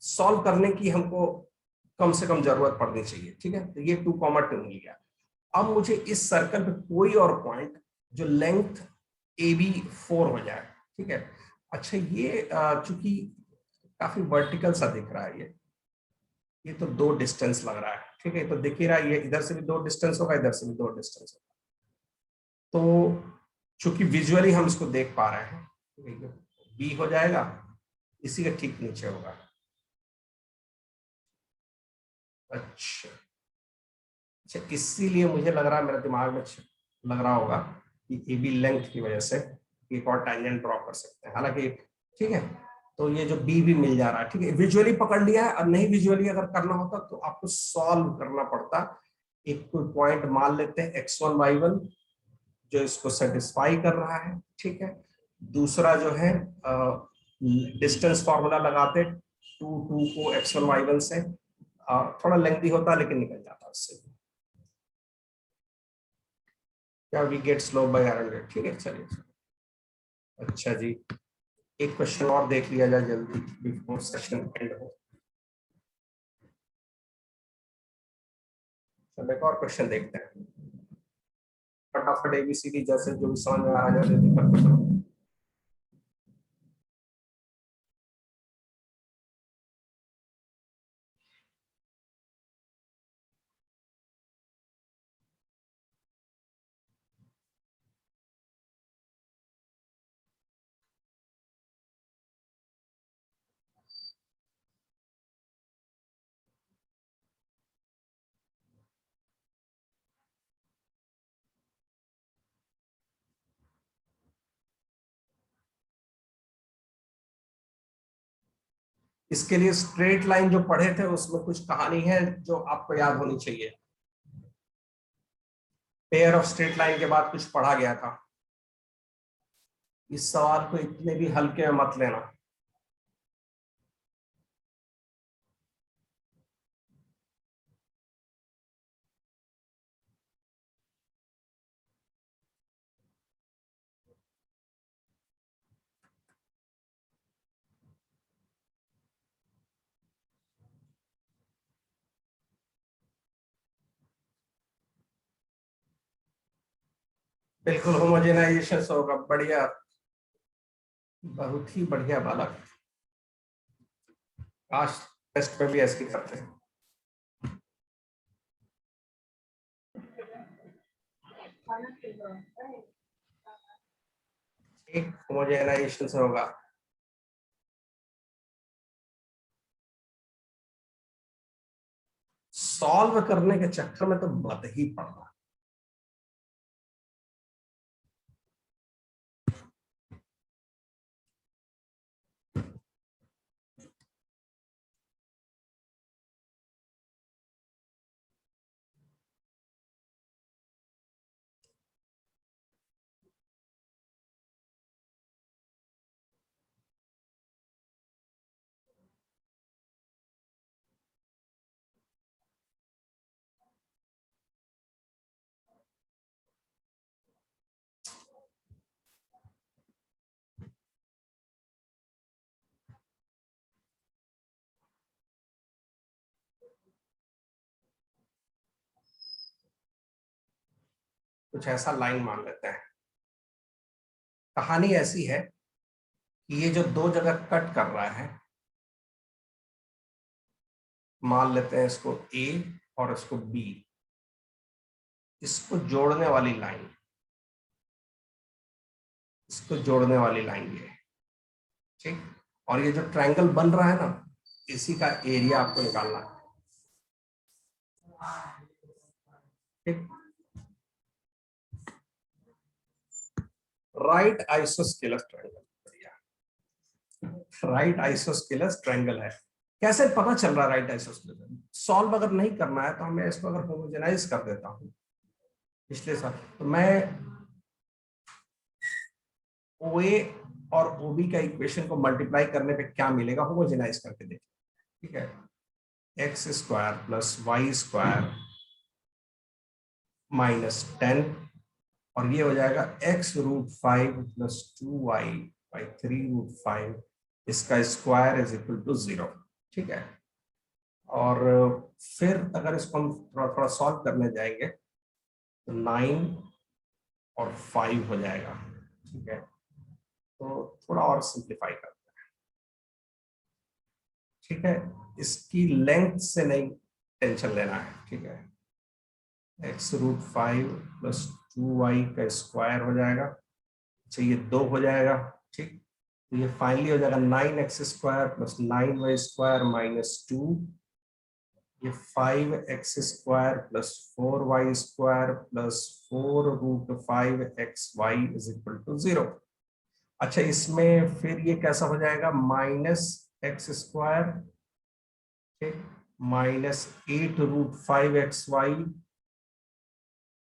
सॉल्व करने की हमको कम से कम जरूरत पड़नी चाहिए, ठीक है। तो ये 2,2 मिल गया। अब मुझे इस सर्कल पे कोई और पॉइंट जो लेंथ AB 4 हो जाए, ठीक है। अच्छा, ये चूंकि काफी वर्टिकल सा दिख रहा है, ये तो दो डिस्टेंस लग रहा है, ठीक है, तो दिख ही रहा है, ये इधर से भी दो डिस्टेंस होगा, इधर से भी दो डिस्टेंस होगा, तो चूंकि विजुअली हम इसको देख पा रहे हैं, ठीक है, बी हो जाएगा, इसी के ठीक नीचे होगा। अच्छा अच्छा, इसीलिए मुझे लग रहा है, मेरे दिमाग में लग रहा होगा कि ए बी लेंथ की वजह से एक और टैंजेंट ड्रॉ कर सकते हैं, हालांकि ठीक है। तो ये जो बी भी मिल जा रहा है, ठीक है, विजुअली पकड़ लिया है। और नहीं विजुअली अगर करना होता तो आपको सॉल्व करना पड़ता। एक कोई पॉइंट मान लेते हैं x1 y1 जो इसको सेटिस्फाई कर रहा है, ठीक है। दूसरा जो है डिस्टेंस फॉर्मूला लगाते 2 2 को x1 y1 से, थोड़ा लेंथी होता लेकिन निकल जाता उससे। क्या वी गेट स्लो बाय 100, ठीक है, चलिए। अच्छा जी, एक क्वेश्चन और देख लिया जाए जल्दी बिफोर सेशन एंड हो। चलो एक और क्वेश्चन देखते हैं। फटाफट एबीसीडी जैसे जो भी समझ में आ रहा है जल्दी करते चलो। इसके लिए स्ट्रेट लाइन जो पढ़े थे उसमें कुछ कहानी है जो आपको याद होनी चाहिए। पेयर ऑफ स्ट्रेट लाइन के बाद कुछ पढ़ा गया था। इस सवाल को इतने भी हल्के में मत लेना। बिल्कुल होमोजेनाइजेशन होगा, बढ़िया, बहुत ही बढ़िया बालक। काश टेस्ट में भी ऐसे करते हैं। एक होमोजेनाइजेशन से होगा। सॉल्व करने के चक्कर में तो मत ही पड़ना। कुछ ऐसा लाइन मान लेते हैं। कहानी ऐसी है कि ये जो दो जगह कट कर रहा है, मान लेते हैं इसको ए और इसको बी, इसको जोड़ने वाली लाइन, इसको जोड़ने वाली लाइन ये, ठीक। और ये जो ट्रायंगल बन रहा है ना, इसी का एरिया आपको निकालना है, ठीक। Right isosceles triangle, right isosceles triangle है। कैसे पता चल रहा है राइट आइसोस्केलस? सॉल्व अगर नहीं करना है तो मैं इसको अगर होमोजेनाइज कर देता हूं पिछले साल, तो मैं ओए और ओबी का इक्वेशन को मल्टीप्लाई करने पे क्या मिलेगा, होमोजेनाइज करके देखिए, ठीक है। X square plus y square -10, और ये हो जाएगा x√5 प्लस 2y बाई 3√5, इसका स्क्वायर इज इक्वल टू 0, ठीक है। और फिर अगर इसको हम थोड़ा थोड़ा सॉल्व करने जाएंगे तो 9 और 5 हो जाएगा, ठीक है। तो थोड़ा और सिंप्लीफाई करते हैं, ठीक है। इसकी लेंथ से नहीं टेंशन लेना है, ठीक है। x√5 प्लस 2y का स्क्वायर हो जाएगा, अच्छा ये 2 हो जाएगा, ठीक। तो ये फाइनली हो जाएगा 9x square plus 9y square -2, ये 5x square plus 4y square plus 4√5xy is equal to 0। अच्छा इसमें फिर ये कैसा हो जाएगा, -x स्क्वायर, ठीक, -8√5xy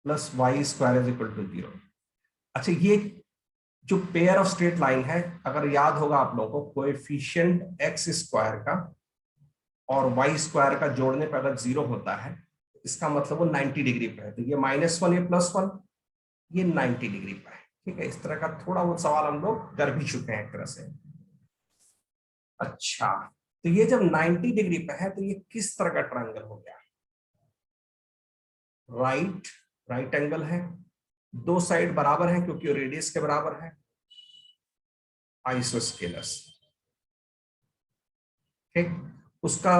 plus y square is equal to 0। अच्छा ये जो पेयर ऑफ स्ट्रेट लाइन है, अगर याद होगा आप लोगों को, कोएफिशिएंट x स्क्वायर का और y स्क्वायर का जोड़ने पर अगर 0 होता है, इसका मतलब वो 90 डिग्री पे है। तो ये -1 ये +1, ये 90 डिग्री पे है, ठीक है। इस तरह का थोड़ा बहुत सवाल हम लोग कर भी चुके हैं एक तरह से। अच्छा, तो ये जब 90 डिग्री पे है तो ये किस तरह का ट्रायंगल हो गया? राइट एंगल है, दो साइड बराबर है क्योंकि रेडियस के बराबर है, आइसोस्केलस। ठीक, उसका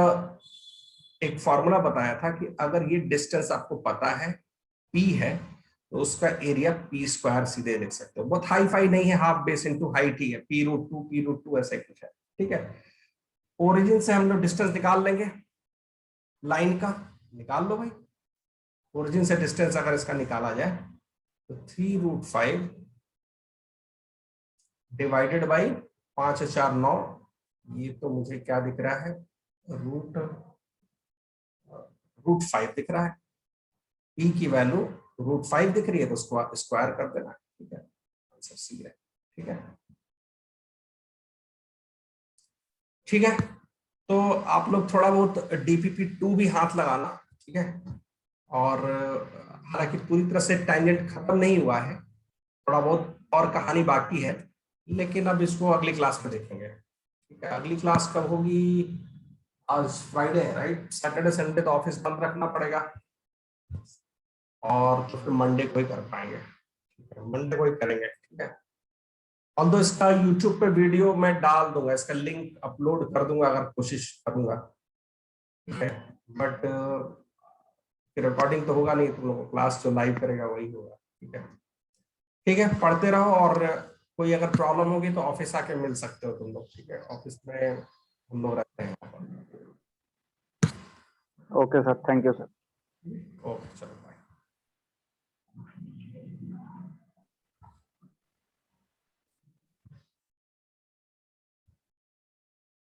एक फॉर्मूला बताया था कि अगर ये डिस्टेंस आपको पता है p है तो उसका एरिया p स्क्वायर सीधे लिख सकते हो। बहुत हाई फाई नहीं है, हाफ बेस इनटू हाइट ही है, p√2 ऐसा कुछ है। ठीक है, ओरिजिन से हम लोग डिस्टेंस निकाल लेंगे, लाइन का निकाल लो भाई। ओरिजिन से डिस्टेंस अगर इसका निकाला जाए तो 3√5 डिवाइडेड बाई 5 4 9, ये तो मुझे क्या दिख रहा है, √5 दिख रहा है। p की वैल्यू √5 दिख रही है तो उसको स्क्वायर कर देना। ठीक है, आंसर सी है। ठीक है, ठीक है, तो आप लोग थोड़ा बहुत DPP2 भी हाथ लगाना। ठीक है, और हालांकि पूरी तरह से टैंजेंट खत्म नहीं हुआ है, थोड़ा बहुत और कहानी बाकी है, लेकिन अब इसको अगली क्लास में देखेंगे। ठीक है, अगली क्लास कब होगी, आज फ्राइडे है राइट, सैटरडे संडे तो ऑफिस बंद रखना पड़ेगा, और तो फिर मंडे को ही कर पाएंगे। ठीक है, मंडे को ही करेंगे। ठीक है, ऑल्दो इसका यूट्यूब पे वीडियो मैं डाल दूंगा, इसका लिंक अपलोड कर दूंगा अगर कोशिश करूंगा। ठीक है, बट रिकॉर्डिंग तो होगा नहीं, तुम लोगों को क्लास जो लाइव करेगा वही होगा। ठीक है, ठीक है, पढ़ते रहो, और कोई अगर प्रॉब्लम होगी तो ऑफिस आके मिल सकते हो तुम लोग। ठीक है, ऑफिस में हम लोग रहते हैं। Okay sir, thank you sir. Okay, चलो।